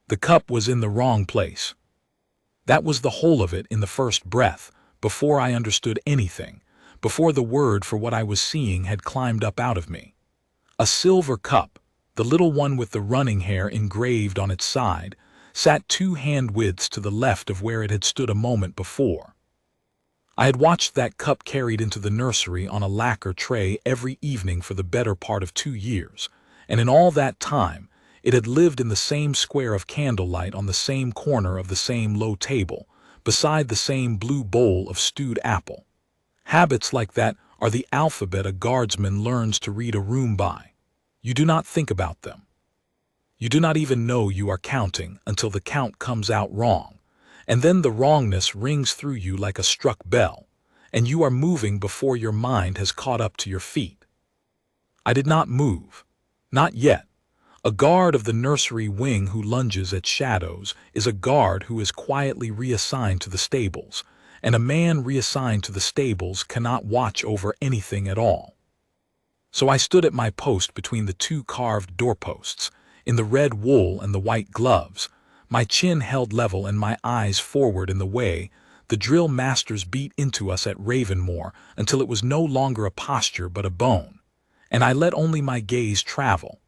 The cup was in the wrong place. That was the whole of it in the first breath, before I understood anything, before the word for what I was seeing had climbed up out of me. A silver cup, the little one with the running hair engraved on its side, sat 2 hand-widths to the left of where it had stood a moment before. I had watched that cup carried into the nursery on a lacquer tray every evening for the better part of 2 years, and in all that time it had lived in the same square of candlelight on the same corner of the same low table, beside the same blue bowl of stewed apple. Habits like that are the alphabet a guardsman learns to read a room by. You do not think about them. You do not even know you are counting until the count comes out wrong, and then the wrongness rings through you like a struck bell, and you are moving before your mind has caught up to your feet. I did not move. Not yet. A guard of the nursery wing who lunges at shadows is a guard who is quietly reassigned to the stables, and a man reassigned to the stables cannot watch over anything at all. So I stood at my post between the 2 carved doorposts, in the red wool and the white gloves, my chin held level and my eyes forward in the way the drill masters beat into us at Ravenmoor until it was no longer a posture but a bone, and I let only my gaze travel,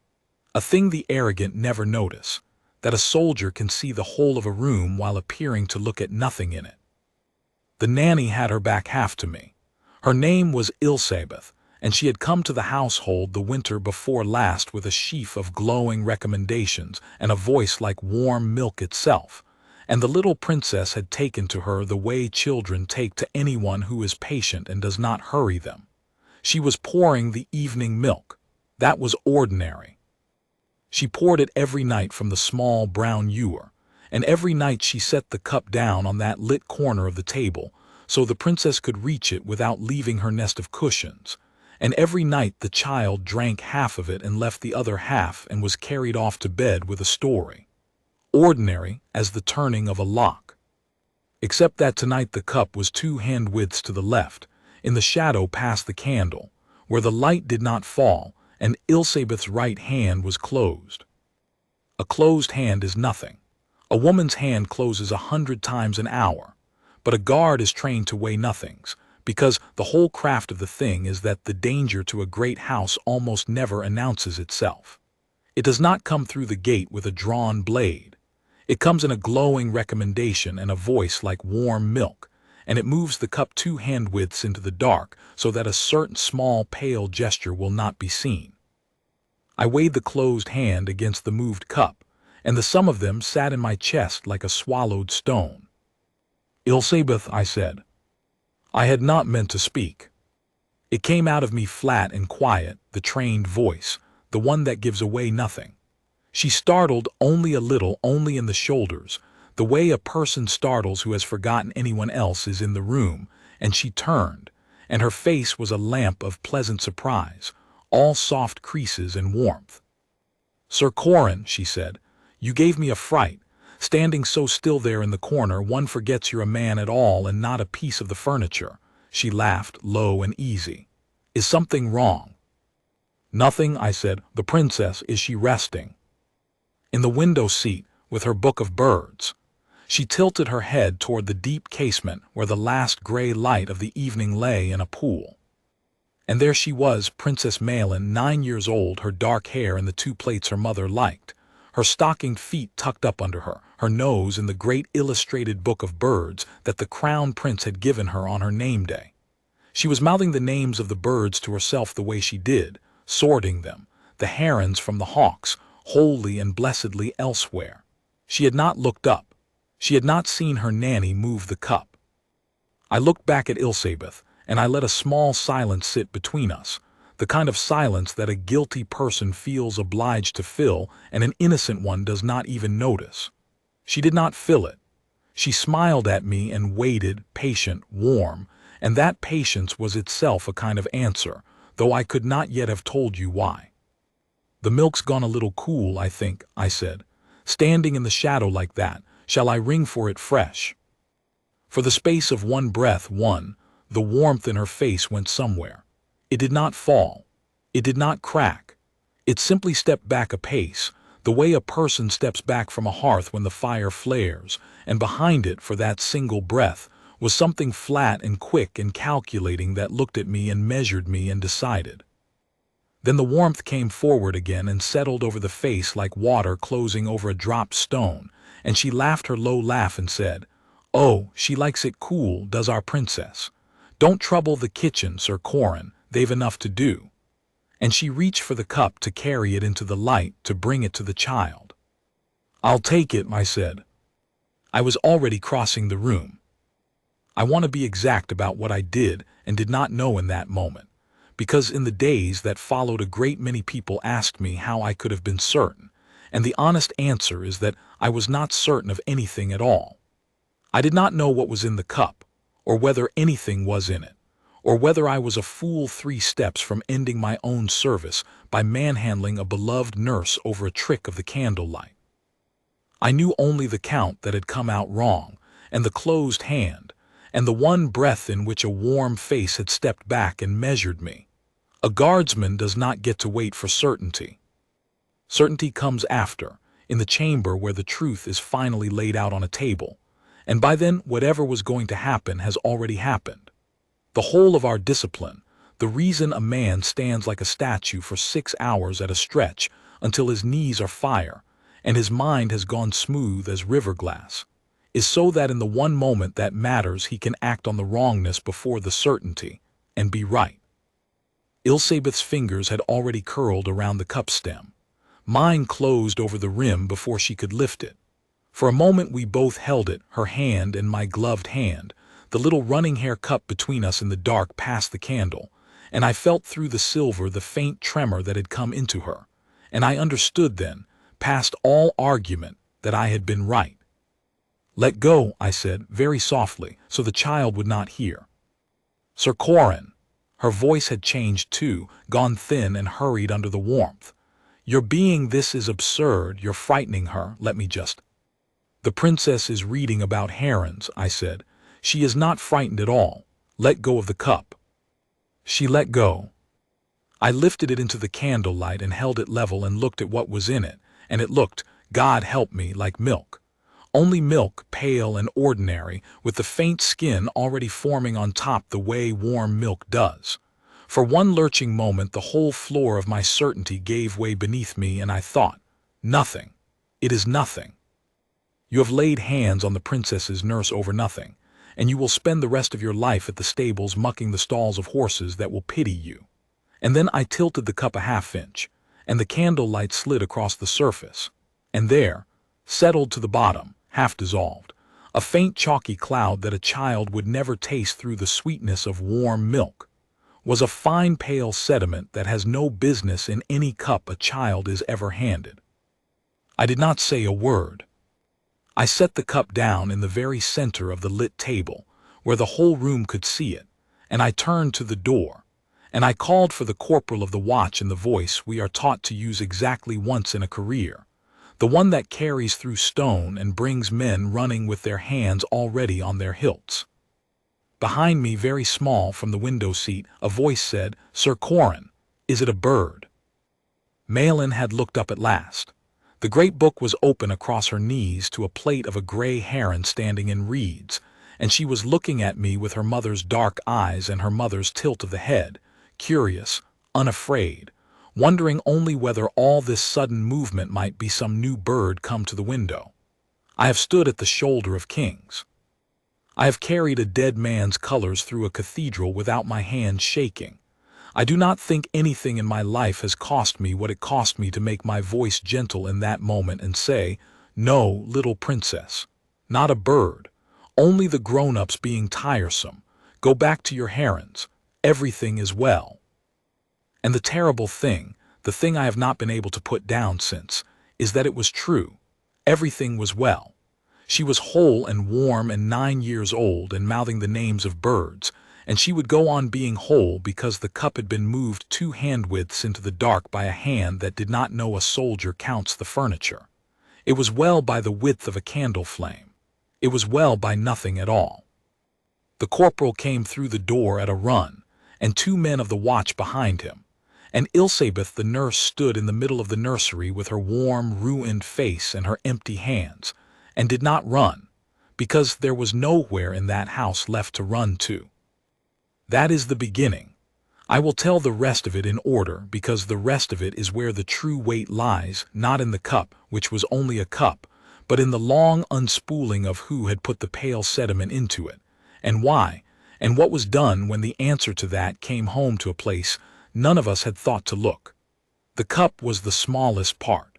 a thing the arrogant never notice, that a soldier can see the whole of a room while appearing to look at nothing in it. The nanny had her back half to me. Her name was Elizabeth, and she had come to the household the winter before last with a sheaf of glowing recommendations and a voice like warm milk itself, and the little princess had taken to her the way children take to anyone who is patient and does not hurry them. She was pouring the evening milk. That was ordinary. She poured it every night from the small brown ewer, and every night she set the cup down on that lit corner of the table so the princess could reach it without leaving her nest of cushions, and every night the child drank half of it and left the other half and was carried off to bed with a story. Ordinary as the turning of a lock. Except that tonight the cup was 2 hand-widths to the left, in the shadow past the candle, where the light did not fall, and Elizabeth's right hand was closed. A closed hand is nothing. A woman's hand closes 100 times an hour, but a guard is trained to weigh nothings, because the whole craft of the thing is that the danger to a great house almost never announces itself. It does not come through the gate with a drawn blade. It comes in a glowing recommendation and a voice like warm milk, and it moves the cup 2 hand-widths into the dark so that a certain small pale gesture will not be seen. I weighed the closed hand against the moved cup, and the sum of them sat in my chest like a swallowed stone. "Elizabeth," I said. I had not meant to speak. It came out of me flat and quiet, the trained voice, the one that gives away nothing. She startled only a little, only in the shoulders, the way a person startles who has forgotten anyone else is in the room, and she turned, and her face was a lamp of pleasant surprise, all soft creases and warmth. "Sir Corren," she said, "you gave me a fright. Standing so still there in the corner, one forgets you're a man at all and not a piece of the furniture." She laughed, low and easy. "Is something wrong?" "Nothing," I said. "The princess, is she resting?" "In the window seat, with her book of birds." She tilted her head toward the deep casement where the last gray light of the evening lay in a pool. And there she was, Princess Maelin, 9 years old, her dark hair in the 2 plaits her mother liked, her stockinged feet tucked up under her, her nose in the great illustrated book of birds that the crown prince had given her on her name day. She was mouthing the names of the birds to herself the way she did, sorting them, the herons from the hawks, wholly and blessedly elsewhere. She had not looked up. She had not seen her nanny move the cup. I looked back at Elizabeth, and I let a small silence sit between us, the kind of silence that a guilty person feels obliged to fill and an innocent one does not even notice. She did not fill it. She smiled at me and waited, patient, warm, and that patience was itself a kind of answer, though I could not yet have told you why. "The milk's gone a little cool, I think," I said. "Standing in the shadow like that, shall I ring for it fresh?" For the space of one breath, the warmth in her face went somewhere. It did not fall. It did not crack. It simply stepped back a pace, the way a person steps back from a hearth when the fire flares, and behind it, for that single breath, was something flat and quick and calculating that looked at me and measured me and decided. Then the warmth came forward again and settled over the face like water closing over a dropped stone, and she laughed her low laugh and said, "Oh, she likes it cool, does our princess. Don't trouble the kitchen, Sir Corren, they've enough to do." And she reached for the cup to carry it into the light to bring it to the child. "I'll take it," I said. I was already crossing the room. I want to be exact about what I did and did not know in that moment, because in the days that followed a great many people asked me how I could have been certain, and the honest answer is that I was not certain of anything at all. I did not know what was in the cup, or whether anything was in it, or whether I was a fool 3 steps from ending my own service by manhandling a beloved nurse over a trick of the candlelight. I knew only the count that had come out wrong, and the closed hand, and the one breath in which a warm face had stepped back and measured me. A guardsman does not get to wait for certainty. Certainty comes after, in the chamber where the truth is finally laid out on a table, and by then whatever was going to happen has already happened. The whole of our discipline, the reason a man stands like a statue for 6 hours at a stretch until his knees are fire, and his mind has gone smooth as river glass, is so that in the one moment that matters he can act on the wrongness before the certainty, and be right. Elizabeth's fingers had already curled around the cup stem. Mine closed over the rim before she could lift it. For a moment we both held it, her hand in my gloved hand, the little running hair cup between us in the dark past the candle, and I felt through the silver the faint tremor that had come into her, and I understood then, past all argument, that I had been right. "Let go," I said, very softly, so the child would not hear. "Sir Corren." Her voice had changed too, gone thin and hurried under the warmth. "You're being this is absurd, you're frightening her, let me just—" "The princess is reading about herons," I said. "She is not frightened at all. Let go of the cup." She let go. I lifted it into the candlelight and held it level and looked at what was in it, and it looked, God help me, like milk. Only milk, pale and ordinary, with the faint skin already forming on top the way warm milk does. For one lurching moment the whole floor of my certainty gave way beneath me, and I thought, nothing. It is nothing. You have laid hands on the princess's nurse over nothing, and you will spend the rest of your life at the stables mucking the stalls of horses that will pity you. And then I tilted the cup a half-inch, and the candlelight slid across the surface, and there, settled to the bottom, half dissolved, a faint chalky cloud that a child would never taste through the sweetness of warm milk, was a fine pale sediment that has no business in any cup a child is ever handed. I did not say a word. I set the cup down in the very center of the lit table, where the whole room could see it, and I turned to the door, and I called for the corporal of the watch in the voice we are taught to use exactly once in a career, the one that carries through stone and brings men running with their hands already on their hilts. Behind me, very small from the window seat, a voice said, "Sir Corren, is it a bird?" Maelin had looked up at last. The great book was open across her knees to a plate of a gray heron standing in reeds, and she was looking at me with her mother's dark eyes and her mother's tilt of the head, curious, unafraid, wondering only whether all this sudden movement might be some new bird come to the window. I have stood at the shoulder of kings. I have carried a dead man's colors through a cathedral without my hands shaking. I do not think anything in my life has cost me what it cost me to make my voice gentle in that moment and say, "No, little princess, not a bird, only the grown-ups being tiresome. Go back to your herons. Everything is well." And the terrible thing, the thing I have not been able to put down since, is that it was true. Everything was well. She was whole and warm and 9 years old and mouthing the names of birds, and she would go on being whole because the cup had been moved 2 hand-widths into the dark by a hand that did not know a soldier counts the furniture. It was well by the width of a candle flame. It was well by nothing at all. The corporal came through the door at a run, and 2 men of the watch behind him, and Elizabeth the nurse stood in the middle of the nursery with her warm, ruined face and her empty hands, and did not run, because there was nowhere in that house left to run to. That is the beginning. I will tell the rest of it in order, because the rest of it is where the true weight lies, not in the cup, which was only a cup, but in the long unspooling of who had put the pale sediment into it, and why, and what was done when the answer to that came home to a place none of us had thought to look. The cup was the smallest part.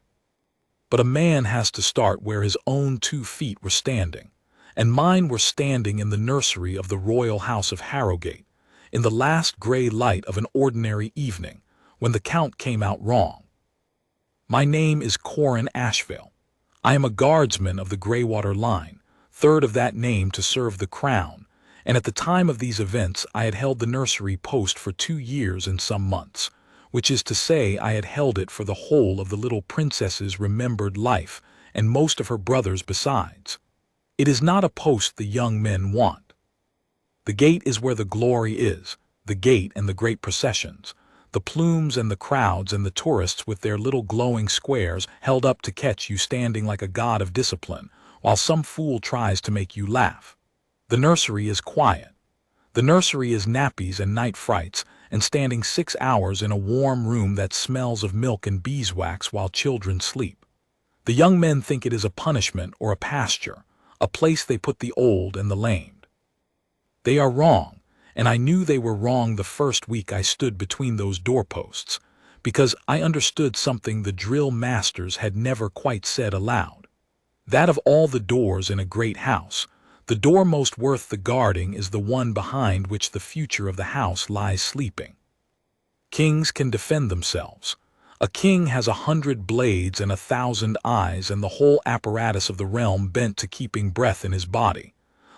But a man has to start where his own 2 feet were standing, and mine were standing in the nursery of the royal house of Harrogate, in the last grey light of an ordinary evening, when the count came out wrong. My name is Corren Ashvale. I am a guardsman of the Greywater line, 3rd of that name to serve the crown, and at the time of these events I had held the nursery post for 2 years and some months, which is to say I had held it for the whole of the little princess's remembered life, and most of her brothers besides. It is not a post the young men want. The gate is where the glory is, the gate and the great processions, the plumes and the crowds and the tourists with their little glowing squares held up to catch you standing like a god of discipline, while some fool tries to make you laugh. The nursery is quiet. The nursery is nappies and night frights, and standing 6 hours in a warm room that smells of milk and beeswax while children sleep. The young men think it is a punishment or a pasture, a place they put the old and the lamed. They are wrong, and I knew they were wrong the first week I stood between those doorposts, because I understood something the drill masters had never quite said aloud. That of all the doors in a great house, the door most worth the guarding is the one behind which the future of the house lies sleeping. Kings can defend themselves. A king has 100 blades and 1,000 eyes and the whole apparatus of the realm bent to keeping breath in his body.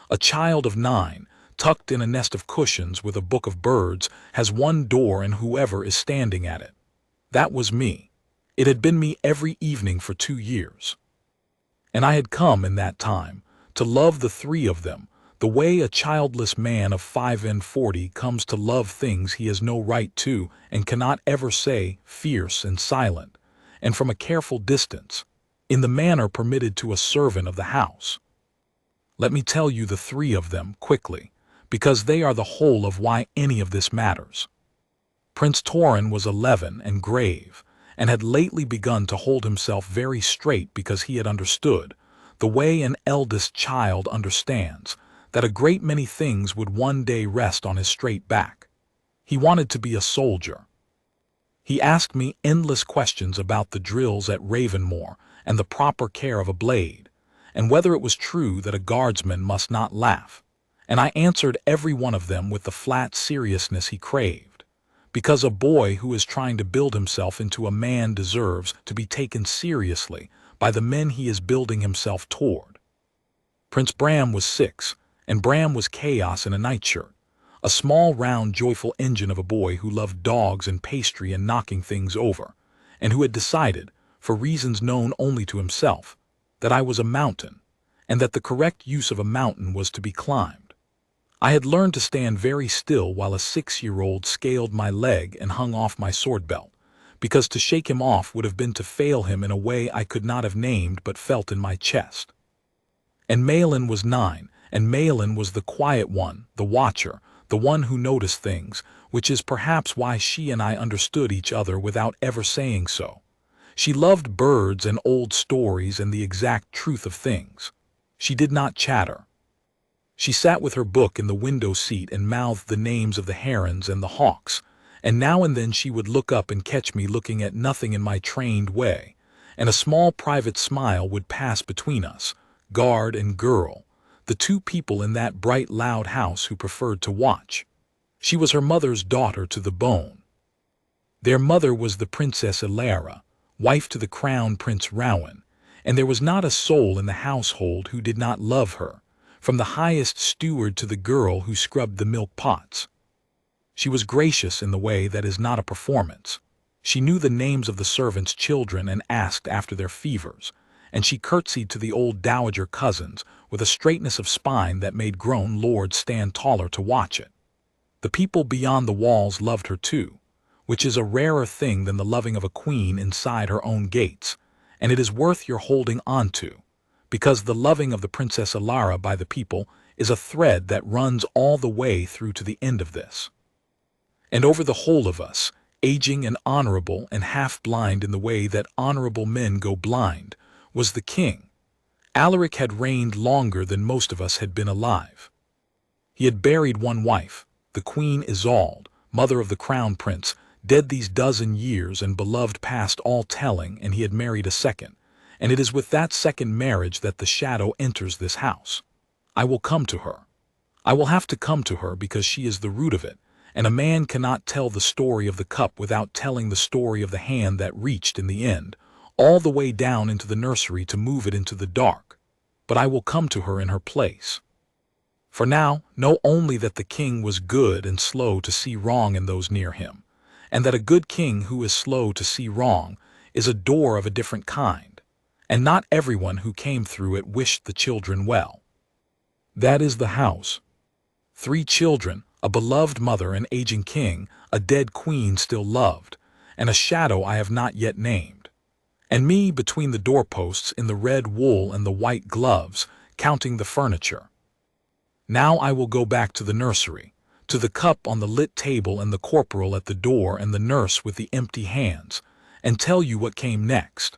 A child of 9, tucked in a nest of cushions with a book of birds, has one door and whoever is standing at it. That was me. It had been me every evening for 2 years. And I had come in that time to love the 3 of them, the way a childless man of 45 comes to love things he has no right to and cannot ever say, fierce and silent, and from a careful distance, in the manner permitted to a servant of the house. Let me tell you the 3 of them quickly, because they are the whole of why any of this matters. Prince Corren was 11 and grave, and had lately begun to hold himself very straight because he had understood, the way an eldest child understands, that a great many things would one day rest on his straight back. He wanted to be a soldier. He asked me endless questions about the drills at Ravenmoor and the proper care of a blade, and whether it was true that a guardsman must not laugh, and I answered every one of them with the flat seriousness he craved, because a boy who is trying to build himself into a man deserves to be taken seriously by the men he is building himself toward. Prince Bram was 6, and Bram was chaos in a nightshirt, a small, round, joyful engine of a boy who loved dogs and pastry and knocking things over, and who had decided, for reasons known only to himself, that I was a mountain, and that the correct use of a mountain was to be climbed. I had learned to stand very still while a 6-year-old scaled my leg and hung off my sword belt, because to shake him off would have been to fail him in a way I could not have named but felt in my chest. And Maelin was 9, and Maelin was the quiet one, the watcher, the one who noticed things, which is perhaps why she and I understood each other without ever saying so. She loved birds and old stories and the exact truth of things. She did not chatter. She sat with her book in the window seat and mouthed the names of the herons and the hawks, and now and then she would look up and catch me looking at nothing in my trained way, and a small private smile would pass between us, guard and girl, the 2 people in that bright loud house who preferred to watch. She was her mother's daughter to the bone. Their mother was the Princess Maelin, wife to the Crown Prince Rowan, and there was not a soul in the household who did not love her, from the highest steward to the girl who scrubbed the milk pots. She was gracious in the way that is not a performance. She knew the names of the servants' children and asked after their fevers, and she curtsied to the old dowager cousins with a straightness of spine that made grown lords stand taller to watch it. The people beyond the walls loved her too. which is a rarer thing than the loving of a queen inside her own gates, and it is worth your holding on to, because the loving of the Princess Alara by the people is a thread that runs all the way through to the end of this. And over the whole of us, aging and honorable and half-blind in the way that honorable men go blind, was the king. Alaric had reigned longer than most of us had been alive. He had buried one wife, the Queen Isolde, mother of the crown prince, dead these dozen years and beloved past all telling, and he had married a second, and it is with that second marriage that the shadow enters this house. I will come to her. I will have to come to her because she is the root of it, and a man cannot tell the story of the cup without telling the story of the hand that reached in the end, all the way down into the nursery to move it into the dark. But I will come to her in her place. For now, know only that the king was good and slow to see wrong in those near him, and that a good king who is slow to see wrong is a door of a different kind, and not everyone who came through it wished the children well. That is the house. 3 children, a beloved mother, an aging king, a dead queen still loved, and a shadow I have not yet named. And me between the doorposts in the red wool and the white gloves, counting the furniture. Now I will go back to the nursery, to the cup on the lit table and the corporal at the door and the nurse with the empty hands, and tell you what came next.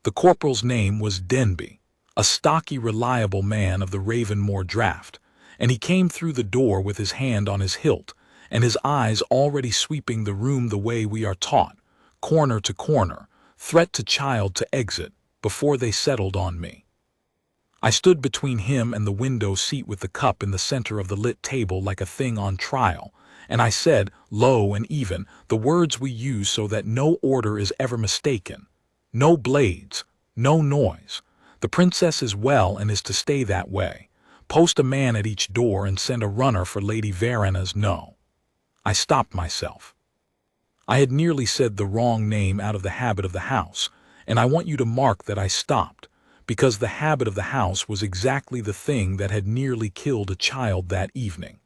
The corporal's name was Denby, a stocky, reliable man of the Ravenmoor draft, and he came through the door with his hand on his hilt, and his eyes already sweeping the room the way we are taught, corner to corner, threat to child to exit, before they settled on me. I stood between him and the window seat with the cup in the center of the lit table like a thing on trial, and I said, low and even, the words we use so that no order is ever mistaken. No blades, no noise. The princess is well and is to stay that way. Post a man at each door and send a runner for Lady Verana's no. I stopped myself. I had nearly said the wrong name out of the habit of the house, and I want you to mark that I stopped, because the habit of the house was exactly the thing that had nearly killed a child that evening.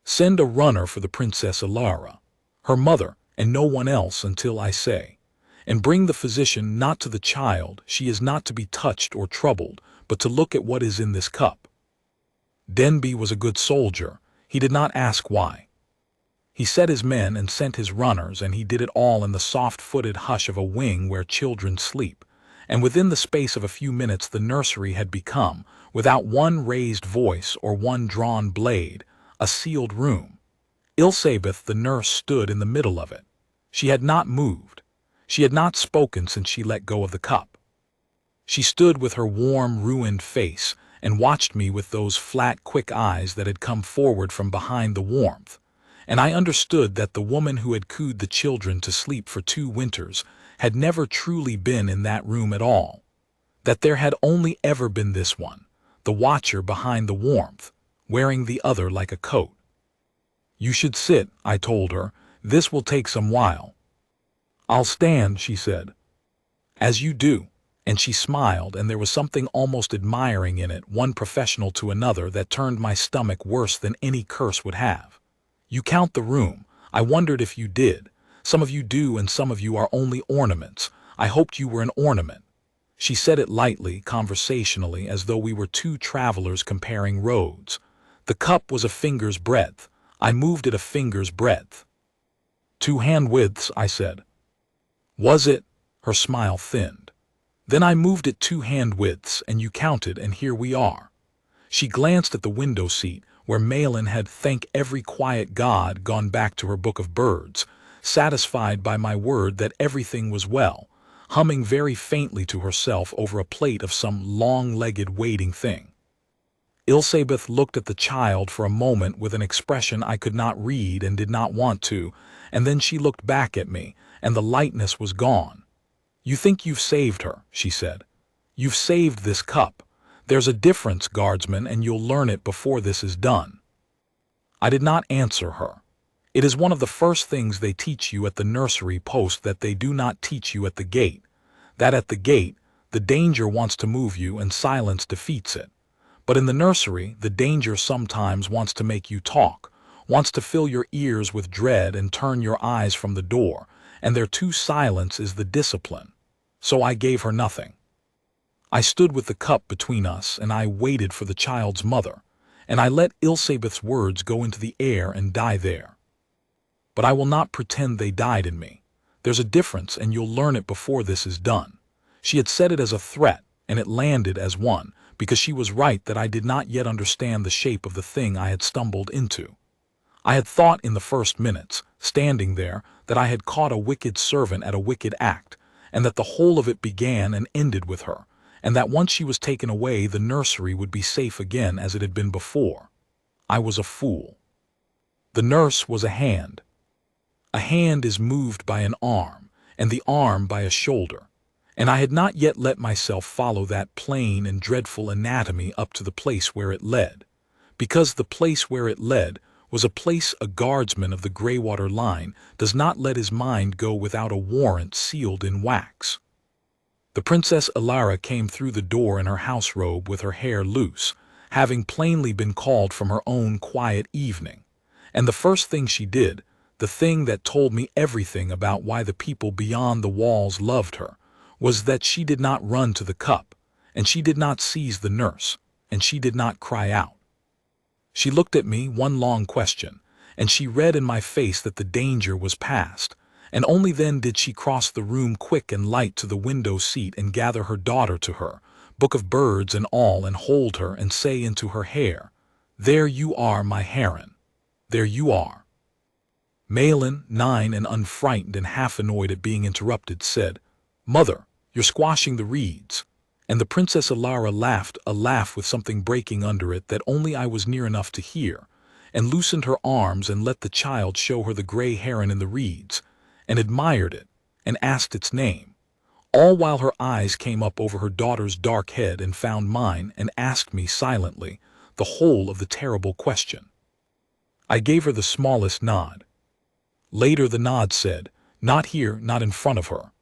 Send a runner for the Princess Alara, her mother, and no one else until I say, and bring the physician not to the child, she is not to be touched or troubled, but to look at what is in this cup. Denby was a good soldier. He did not ask why. He set his men and sent his runners, and he did it all in the soft-footed hush of a wing where children sleep, and within the space of a few minutes the nursery had become, without one raised voice or one drawn blade, a sealed room. Ilsabeth, the nurse, stood in the middle of it. She had not moved. She had not spoken since she let go of the cup. She stood with her warm, ruined face and watched me with those flat, quick eyes that had come forward from behind the warmth, and I understood that the woman who had cooed the children to sleep for 2 winters had never truly been in that room at all, that there had only ever been this one, the watcher behind the warmth, wearing the other like a coat. You should sit, I told her. This will take some while. I'll stand, she said. As you do. And she smiled, and there was something almost admiring in it, one professional to another, that turned my stomach worse than any curse would have. You count the room. I wondered if you did. Some of you do, and some of you are only ornaments. I hoped you were an ornament. She said it lightly, conversationally, as though we were 2 travelers comparing roads. The cup was a finger's breadth. I moved it a finger's breadth. 2 hand widths, I said. Was it? Her smile thinned. Then I moved it 2 hand widths, and you counted, and here we are. She glanced at the window seat, where Maelin had, thank every quiet god, gone back to her book of birds, satisfied by my word that everything was well, humming very faintly to herself over a plate of some long-legged waiting thing. Ilsabeth looked at the child for a moment with an expression I could not read and did not want to, and then she looked back at me, and the lightness was gone. You think you've saved her, she said. You've saved this cup. There's a difference, guardsman, and you'll learn it before this is done. I did not answer her. It is one of the first things they teach you at the nursery post that they do not teach you at the gate, that at the gate, the danger wants to move you and silence defeats it. But in the nursery, the danger sometimes wants to make you talk, wants to fill your ears with dread and turn your eyes from the door, and their too silence is the discipline. So I gave her nothing. I stood with the cup between us, and I waited for the child's mother, and I let Ilsabeth's words go into the air and die there. But I will not pretend they died in me. There's a difference, and you'll learn it before this is done. She had said it as a threat, and it landed as one, because she was right that I did not yet understand the shape of the thing I had stumbled into. I had thought in the first minutes, standing there, that I had caught a wicked servant at a wicked act, and that the whole of it began and ended with her, and that once she was taken away the nursery would be safe again as it had been before. I was a fool. The nurse was a hand. A hand is moved by an arm, and the arm by a shoulder, and I had not yet let myself follow that plain and dreadful anatomy up to the place where it led, because the place where it led was a place a guardsman of the Greywater line does not let his mind go without a warrant sealed in wax. The Princess Ilara came through the door in her house robe with her hair loose, having plainly been called from her own quiet evening, and the first thing she did, the thing that told me everything about why the people beyond the walls loved her, was that she did not run to the cup, and she did not seize the nurse, and she did not cry out. She looked at me, one long question, and she read in my face that the danger was past, and only then did she cross the room quick and light to the window seat and gather her daughter to her, book of birds and all, and hold her and say into her hair, "There you are, my heron. There you are." Maelin, 9 and unfrightened and half annoyed at being interrupted, said, "Mother, you're squashing the reeds." And the Princess Ilara laughed, a laugh with something breaking under it that only I was near enough to hear, and loosened her arms and let the child show her the gray heron in the reeds, and admired it, and asked its name, all while her eyes came up over her daughter's dark head and found mine and asked me silently the whole of the terrible question. I gave her the smallest nod. Later the nod said, "Not here, not in front of her."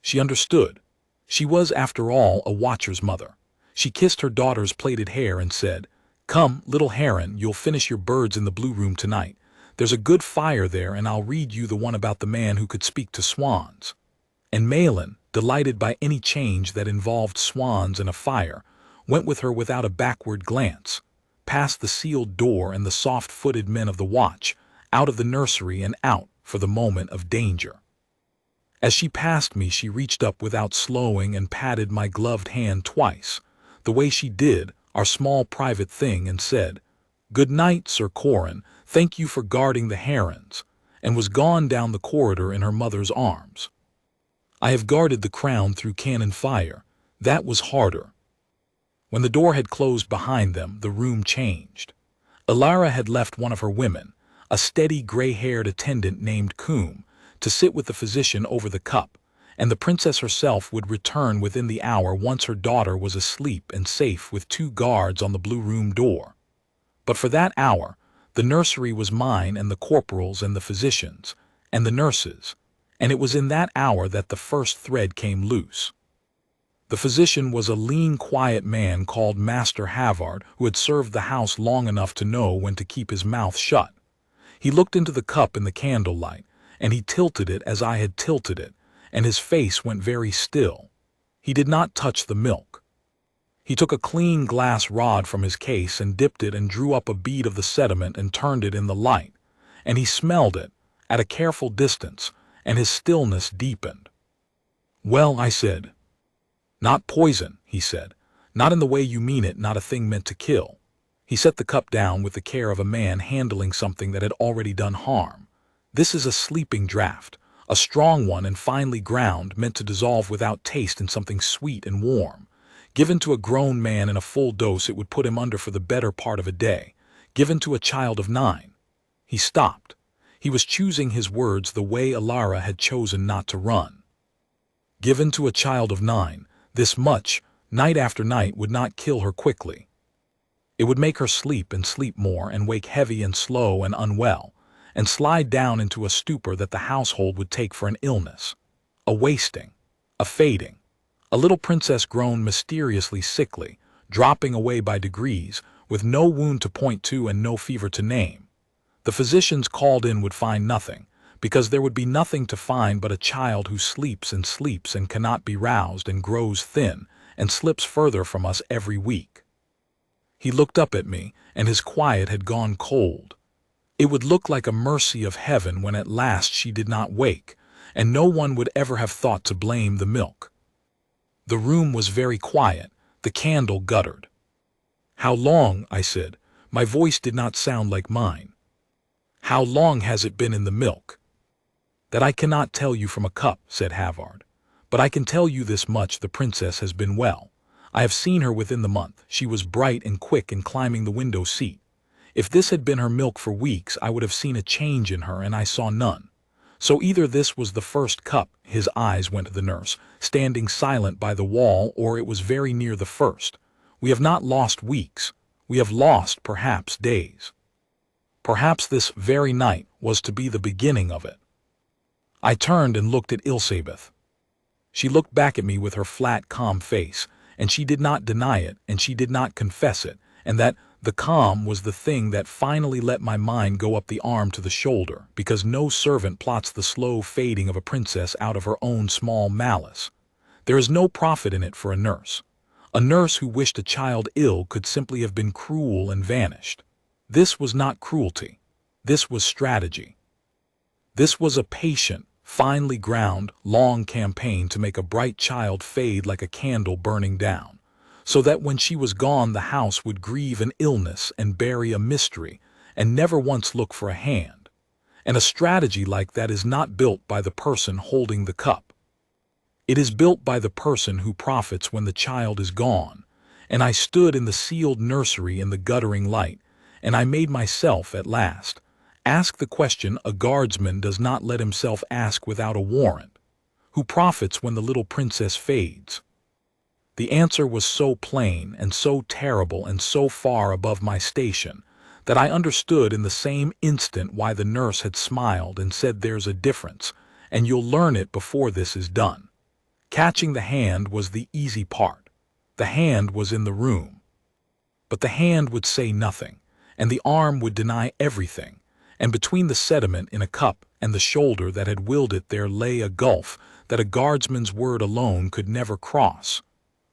She understood. She was, after all, a watcher's mother. She kissed her daughter's plaited hair and said, "Come, little heron, you'll finish your birds in the blue room tonight. There's a good fire there, and I'll read you the one about the man who could speak to swans." And Maelin, delighted by any change that involved swans and a fire, went with her without a backward glance, past the sealed door and the soft-footed men of the watch, out of the nursery and out, for the moment of danger. As she passed me she reached up without slowing and patted my gloved hand twice, the way she did our small private thing, and said, "Good night, Sir Corren, thank you for guarding the herons," and was gone down the corridor in her mother's arms. I have guarded the crown through cannon fire. That was harder. When the door had closed behind them, the room changed. Ilara had left one of her women, a steady gray-haired attendant named Coombe, to sit with the physician over the cup, and the princess herself would return within the hour once her daughter was asleep and safe with 2 guards on the blue room door. But for that hour, the nursery was mine, and the corporals and the physicians, and the nurses, and it was in that hour that the first thread came loose. The physician was a lean, quiet man called Master Havard, who had served the house long enough to know when to keep his mouth shut. He looked into the cup in the candlelight, and he tilted it as I had tilted it, and his face went very still. He did not touch the milk. He took a clean glass rod from his case and dipped it and drew up a bead of the sediment and turned it in the light, and he smelled it, at a careful distance, and his stillness deepened. "Well," I said. "Not poison," he said. "Not in the way you mean it, not a thing meant to kill." He set the cup down with the care of a man handling something that had already done harm. "This is a sleeping draught, a strong one and finely ground, meant to dissolve without taste in something sweet and warm. Given to a grown man in a full dose it would put him under for the better part of a day. Given to a child of 9. He stopped. He was choosing his words the way Ilara had chosen not to run. Given to a child of 9, this much, night after night, would not kill her quickly. It would make her sleep and sleep more and wake heavy and slow and unwell, and slide down into a stupor that the household would take for an illness, a wasting, a fading. A little princess grown mysteriously sickly, dropping away by degrees, with no wound to point to and no fever to name. The physicians called in would find nothing, because there would be nothing to find but a child who sleeps and cannot be roused and grows thin and slips further from us every week. He looked up at me, and his quiet had gone cold. It would look like a mercy of heaven when at last she did not wake, and no one would ever have thought to blame the milk. The room was very quiet, the candle guttered. "How long?" I said. My voice did not sound like mine. "How long has it been in the milk?" "That I cannot tell you from a cup," said Havard. "But I can tell you this much: the princess has been well. I have seen her within the month. She was bright and quick in climbing the window seat. If this had been her milk for weeks, I would have seen a change in her, and I saw none. So either this was the first cup," his eyes went to the nurse, standing silent by the wall, "or it was very near the first. We have not lost weeks. We have lost, perhaps, days. Perhaps this very night was to be the beginning of it." I turned and looked at Elizabeth. She looked back at me with her flat, calm face, and she did not deny it, and she did not confess it, and that the calm was the thing that finally let my mind go up the arm to the shoulder, because no servant plots the slow fading of a princess out of her own small malice. There is no profit in it for a nurse. A nurse who wished a child ill could simply have been cruel and vanished. This was not cruelty. This was strategy. This was a patient, finely ground, long campaign to make a bright child fade like a candle burning down, so that when she was gone the house would grieve an illness and bury a mystery and never once look for a hand. And a strategy like that is not built by the person holding the cup. It is built by the person who profits when the child is gone. And I stood in the sealed nursery in the guttering light, and I made myself, at last, ask the question a guardsman does not let himself ask without a warrant: who profits when the little princess fades? The answer was so plain and so terrible and so far above my station that I understood in the same instant why the nurse had smiled and said, "There's a difference, and you'll learn it before this is done." Catching the hand was the easy part. The hand was in the room. But the hand would say nothing, and the arm would deny everything, and between the sediment in a cup and the shoulder that had willed it there lay a gulf that a guardsman's word alone could never cross.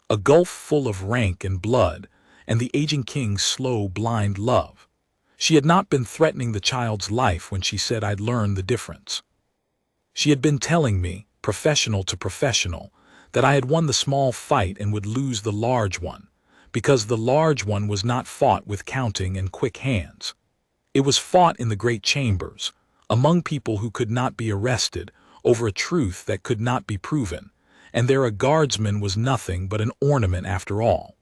A gulf full of rank and blood, and the aging king's slow, blind love. She had not been threatening the child's life when she said I'd learn the difference. She had been telling me, professional to professional, that I had won the small fight and would lose the large one, because the large one was not fought with counting and quick hands. It was fought in the great chambers, among people who could not be arrested, over a truth that could not be proven, and there a guardsman was nothing but an ornament after all.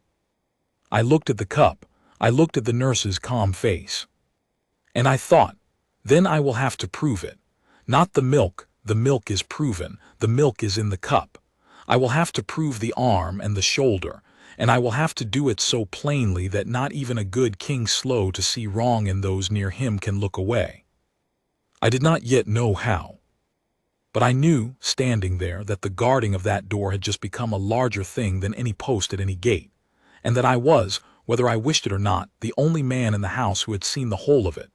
I looked at the cup, I looked at the nurse's calm face. And I thought, then I will have to prove it. Not the milk is proven, the milk is in the cup. I will have to prove the arm and the shoulder, and I will have to do it so plainly that not even a good king slow to see wrong in those near him can look away. I did not yet know how. But I knew, standing there, that the guarding of that door had just become a larger thing than any post at any gate, and that I was, whether I wished it or not, the only man in the house who had seen the whole of it.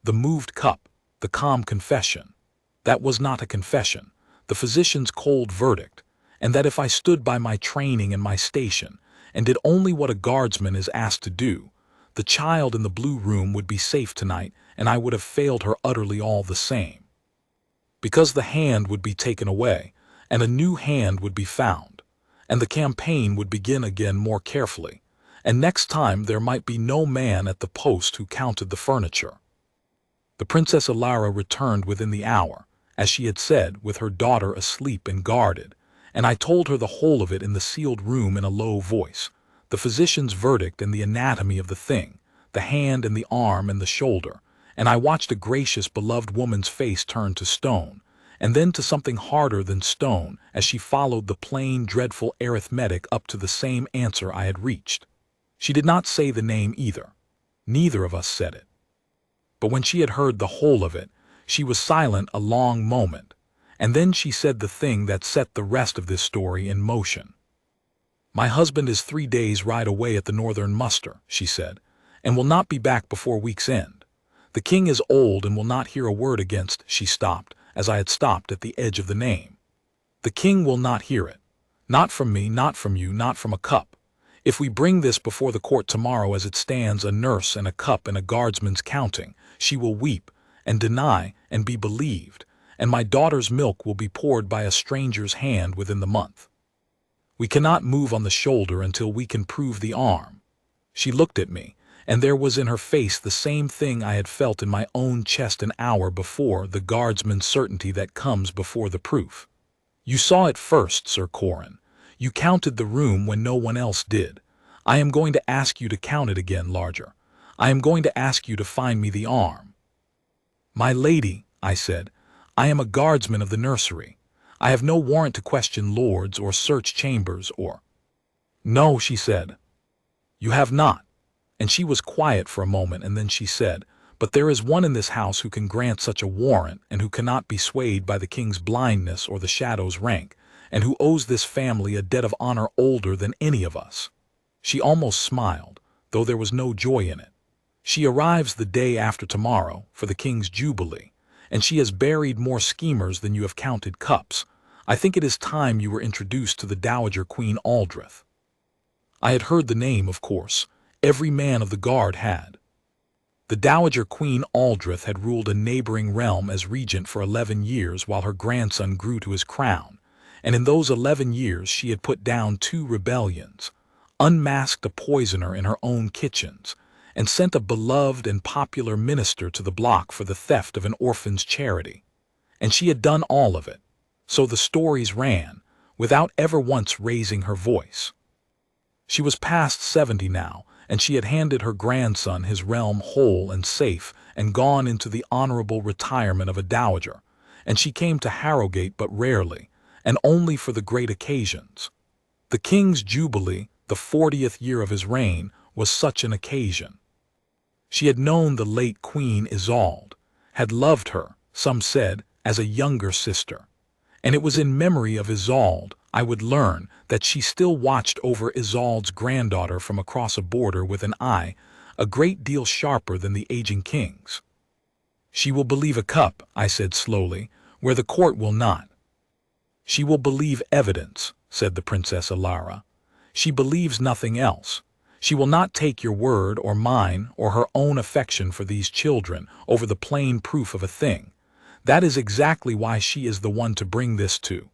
The moved cup, the calm confession. That was not a confession, the physician's cold verdict, and that if I stood by my training and my station, and did only what a guardsman is asked to do, the child in the blue room would be safe tonight, and I would have failed her utterly all the same. Because the hand would be taken away, and a new hand would be found, and the campaign would begin again more carefully, and next time there might be no man at the post who counted the furniture. The Princess Alara returned within the hour, as she had said, with her daughter asleep and guarded, and I told her the whole of it in the sealed room in a low voice, the physician's verdict and the anatomy of the thing, the hand and the arm and the shoulder, and I watched a gracious, beloved woman's face turn to stone, and then to something harder than stone, as she followed the plain, dreadful arithmetic up to the same answer I had reached. She did not say the name either. Neither of us said it. But when she had heard the whole of it, she was silent a long moment, and then she said the thing that set the rest of this story in motion. "My husband is 3 days' ride away at the northern muster," she said, "and will not be back before week's end. The king is old and will not hear a word against—" She stopped, as I had stopped at the edge of the name. "The king will not hear it. Not from me, not from you, not from a cup. If we bring this before the court tomorrow as it stands, a nurse and a cup and a guardsman's counting, she will weep and deny and be believed, and my daughter's milk will be poured by a stranger's hand within the month. We cannot move on the shoulder until we can prove the arm." She looked at me, and there was in her face the same thing I had felt in my own chest an hour before, the guardsman's certainty that comes before the proof. "You saw it first, Sir Corren. You counted the room when no one else did. I am going to ask you to count it again larger. I am going to ask you to find me the arm." "My lady," I said, "I am a guardsman of the nursery. I have no warrant to question lords or search chambers or—" "No," she said. "You have not." And she was quiet for a moment, and then she said, "But there is one in this house who can grant such a warrant, and who cannot be swayed by the king's blindness or the shadow's rank, and who owes this family a debt of honor older than any of us." She almost smiled, though there was no joy in it. "She arrives the day after tomorrow, for the king's jubilee, and she has buried more schemers than you have counted cups. I think it is time you were introduced to the Dowager Queen Aldreth." I had heard the name, of course. Every man of the guard had. The Dowager Queen Aldreth had ruled a neighboring realm as regent for 11 years while her grandson grew to his crown, and in those 11 years she had put down 2 rebellions, unmasked a poisoner in her own kitchens, and sent a beloved and popular minister to the block for the theft of an orphan's charity. And she had done all of it, so the stories ran, without ever once raising her voice. She was past 70 now, and she had handed her grandson his realm whole and safe and gone into the honorable retirement of a dowager, and she came to Harrogate but rarely, and only for the great occasions. The king's jubilee, the 40th year of his reign, was such an occasion. She had known the late Queen Isolde, had loved her, some said, as a younger sister, and it was in memory of Isolde I would learn that she still watched over Isolde's granddaughter from across a border with an eye a great deal sharper than the aging king's. "She will believe a cup," I said slowly, "where the court will not." "She will believe evidence," said the Princess Alara. "She believes nothing else. She will not take your word or mine or her own affection for these children over the plain proof of a thing. That is exactly why she is the one to bring this to.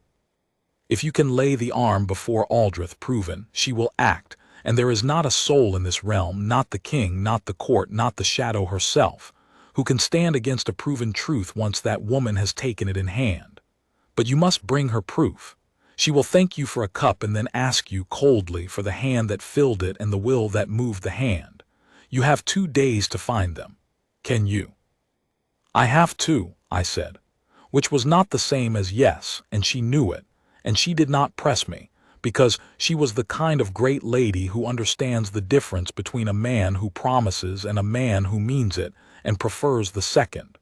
If you can lay the arm before Aldreth proven, she will act, and there is not a soul in this realm, not the king, not the court, not the shadow herself, who can stand against a proven truth once that woman has taken it in hand. But you must bring her proof. She will thank you for a cup and then ask you coldly for the hand that filled it and the will that moved the hand. You have 2 days to find them. Can you?" "I have 2, I said, which was not the same as yes, and she knew it. And she did not press me, because she was the kind of great lady who understands the difference between a man who promises and a man who means it, and prefers the second.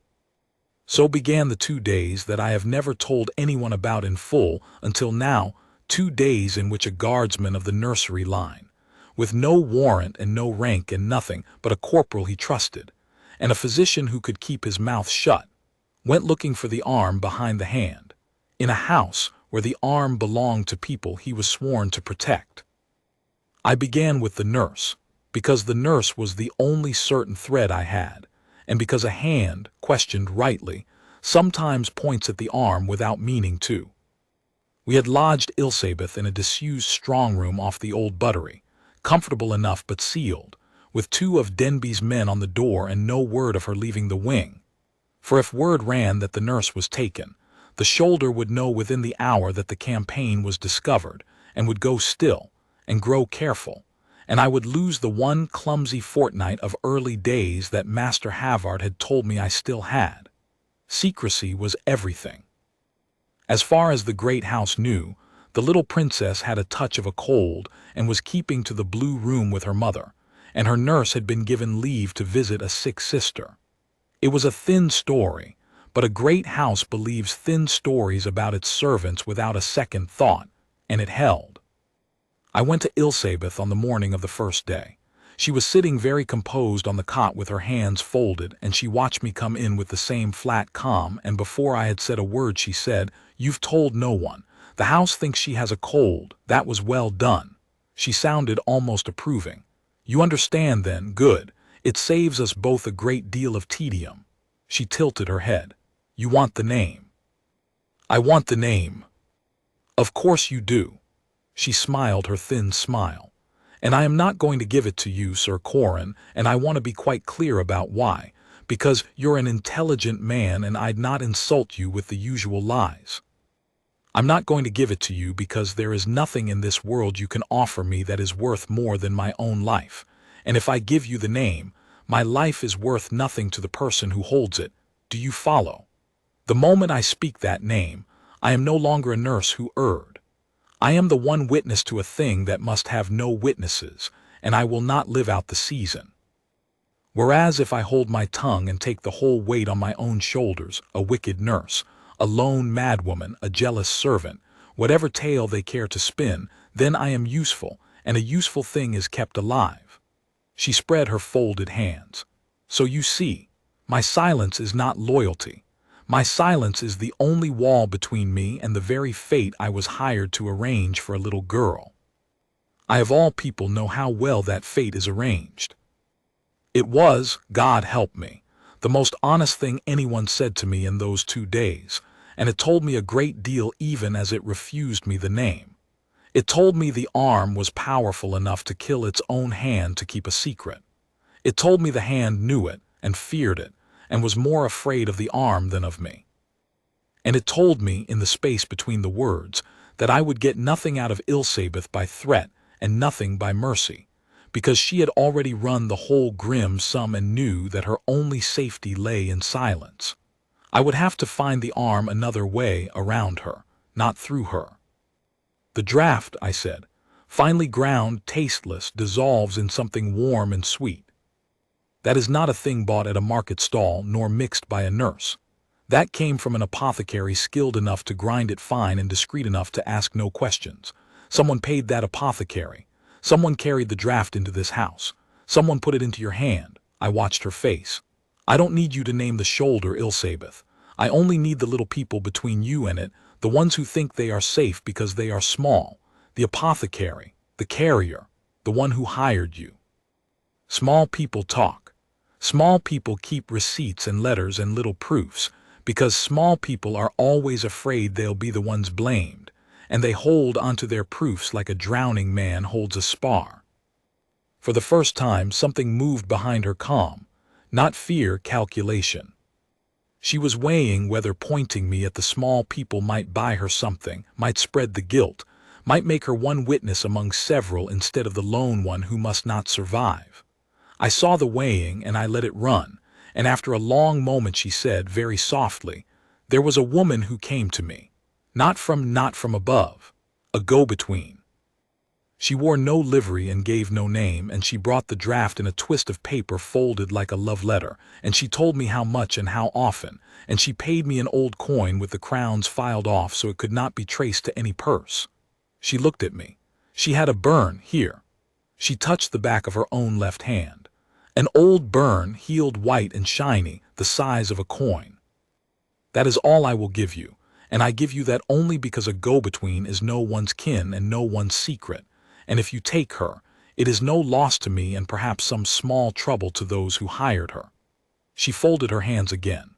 So began the 2 days that I have never told anyone about in full until now, 2 days in which a guardsman of the nursery line, with no warrant and no rank and nothing but a corporal he trusted, and a physician who could keep his mouth shut, went looking for the arm behind the hand, in a house where the arm belonged to people he was sworn to protect. I began with the nurse, because the nurse was the only certain thread I had, and because a hand, questioned rightly, sometimes points at the arm without meaning to. We had lodged Elizabeth in a disused strong-room off the old buttery, comfortable enough but sealed, with 2 of Denby's men on the door and no word of her leaving the wing. For if word ran that the nurse was taken, the shoulder would know within the hour that the campaign was discovered, and would go still, and grow careful, and I would lose the one clumsy fortnight of early days that Master Havard had told me I still had. Secrecy was everything. As far as the great house knew, the little princess had a touch of a cold, and was keeping to the blue room with her mother, and her nurse had been given leave to visit a sick sister. It was a thin story, but a great house believes thin stories about its servants without a second thought, and it held. I went to Elizabeth on the morning of the first day. She was sitting very composed on the cot with her hands folded, and she watched me come in with the same flat calm, and before I had said a word she said, "You've told no one. The house thinks she has a cold. That was well done." She sounded almost approving. "You understand then, good. It saves us both a great deal of tedium." She tilted her head. "You want the name?" "I want the name." "Of course you do." She smiled her thin smile. "And I am not going to give it to you, Sir Corren, and I want to be quite clear about why. Because you're an intelligent man and I'd not insult you with the usual lies. I'm not going to give it to you because there is nothing in this world you can offer me that is worth more than my own life. And if I give you the name, my life is worth nothing to the person who holds it. Do you follow? The moment I speak that name, I am no longer a nurse who erred. I am the one witness to a thing that must have no witnesses, and I will not live out the season. Whereas if I hold my tongue and take the whole weight on my own shoulders, a wicked nurse, a lone madwoman, a jealous servant, whatever tale they care to spin, then I am useful, and a useful thing is kept alive." She spread her folded hands. "So you see, my silence is not loyalty. My silence is the only wall between me and the very fate I was hired to arrange for a little girl. I of all people know how well that fate is arranged. It was, God help me, the most honest thing anyone said to me in those 2 days, and it told me a great deal even as it refused me the name. It told me the arm was powerful enough to kill its own hand to keep a secret. It told me the hand knew it and feared it and was more afraid of the arm than of me. And it told me, in the space between the words, that I would get nothing out of Ilsabeth by threat and nothing by mercy, because she had already run the whole grim sum and knew that her only safety lay in silence. I would have to find the arm another way around her, not through her. "The draught," I said, "finely ground, tasteless, dissolves in something warm and sweet. That is not a thing bought at a market stall nor mixed by a nurse. That came from an apothecary skilled enough to grind it fine and discreet enough to ask no questions. Someone paid that apothecary. Someone carried the draught into this house. Someone put it into your hand." I watched her face. "I don't need you to name the shoulder, Ilsabeth. I only need the little people between you and it, the ones who think they are safe because they are small, the apothecary, the carrier, the one who hired you. Small people talk. Small people keep receipts and letters and little proofs, because small people are always afraid they'll be the ones blamed, and they hold onto their proofs like a drowning man holds a spar." For the first time something moved behind her calm, not fear, calculation. She was weighing whether pointing me at the small people might buy her something, might spread the guilt, might make her one witness among several instead of the lone one who must not survive. I saw the weighing and I let it run, and after a long moment she said, very softly, "There was a woman who came to me. Not from above. A go-between. She wore no livery and gave no name, and she brought the draught in a twist of paper folded like a love letter, and she told me how much and how often, and she paid me an old coin with the crowns filed off so it could not be traced to any purse. She looked at me. She had a burn here." She touched the back of her own left hand. "An old burn, healed white and shiny, the size of a coin. That is all I will give you, and I give you that only because a go-between is no one's kin and no one's secret. And if you take her, it is no loss to me and perhaps some small trouble to those who hired her." She folded her hands again.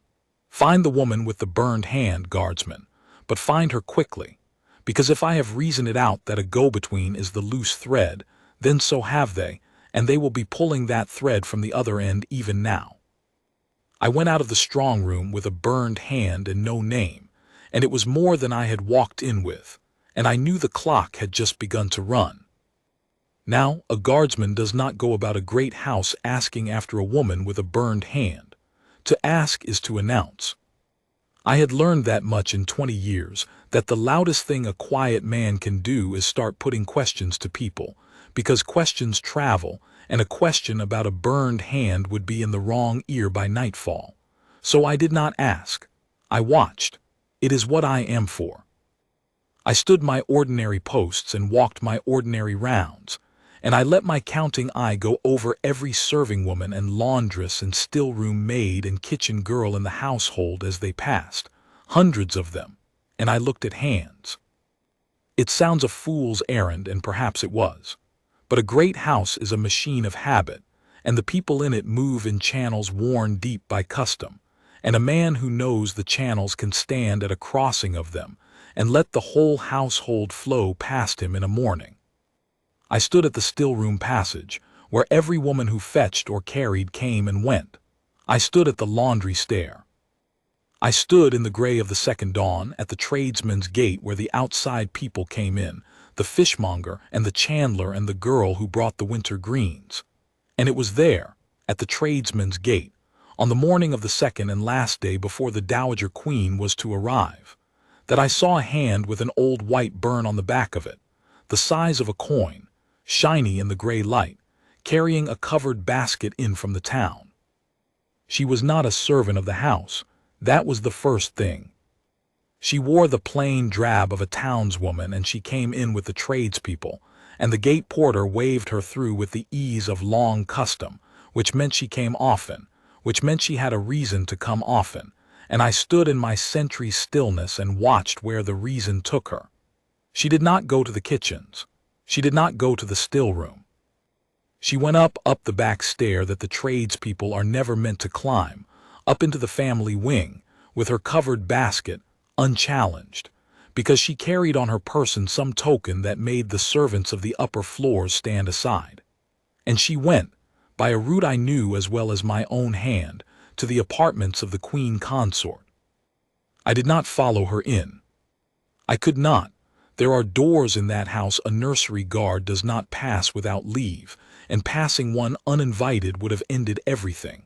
"Find the woman with the burned hand, guardsman, but find her quickly, because if I have reasoned it out that a go-between is the loose thread, then so have they, and they will be pulling that thread from the other end even now." I went out of the strong room with a burned hand and no name, and it was more than I had walked in with, and I knew the clock had just begun to run. Now, a guardsman does not go about a great house asking after a woman with a burned hand. To ask is to announce. I had learned that much in 20 years, that the loudest thing a quiet man can do is start putting questions to people, because questions travel, and a question about a burned hand would be in the wrong ear by nightfall. So I did not ask. I watched. It is what I am for. I stood my ordinary posts and walked my ordinary rounds, and I let my counting eye go over every serving woman and laundress and still-room maid and kitchen girl in the household as they passed, hundreds of them, and I looked at hands. It sounds a fool's errand, and perhaps it was. But a great house is a machine of habit, and the people in it move in channels worn deep by custom, and a man who knows the channels can stand at a crossing of them and let the whole household flow past him in a morning. I stood at the still-room passage, where every woman who fetched or carried came and went. I stood at the laundry stair. I stood in the gray of the second dawn at the tradesman's gate where the outside people came in, the fishmonger and the chandler and the girl who brought the winter greens. And it was there, at the tradesman's gate, on the morning of the second and last day before the Dowager Queen was to arrive, that I saw a hand with an old white burn on the back of it, the size of a coin, shiny in the gray light, carrying a covered basket in from the town. She was not a servant of the house. That was the first thing. She wore the plain drab of a townswoman, and she came in with the tradespeople, and the gate porter waved her through with the ease of long custom, which meant she came often, which meant she had a reason to come often, and I stood in my sentry stillness and watched where the reason took her. She did not go to the kitchens. She did not go to the still-room. She went up the back stair that the tradespeople are never meant to climb, up into the family wing, with her covered basket, unchallenged, because she carried on her person some token that made the servants of the upper floors stand aside. And she went, by a route I knew as well as my own hand, to the apartments of the queen consort. I did not follow her in. I could not. There are doors in that house a nursery guard does not pass without leave, and passing one uninvited would have ended everything.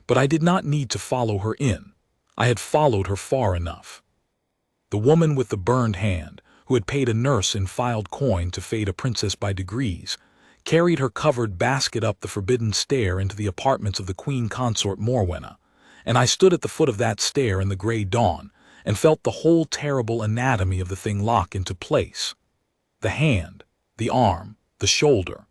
But I did not need to follow her in. I had followed her far enough. The woman with the burned hand, who had paid a nurse in filed coin to fade a princess by degrees, carried her covered basket up the forbidden stair into the apartments of the queen consort Morwenna, and I stood at the foot of that stair in the gray dawn, and felt the whole terrible anatomy of the thing lock into place. The hand, the arm, the shoulder,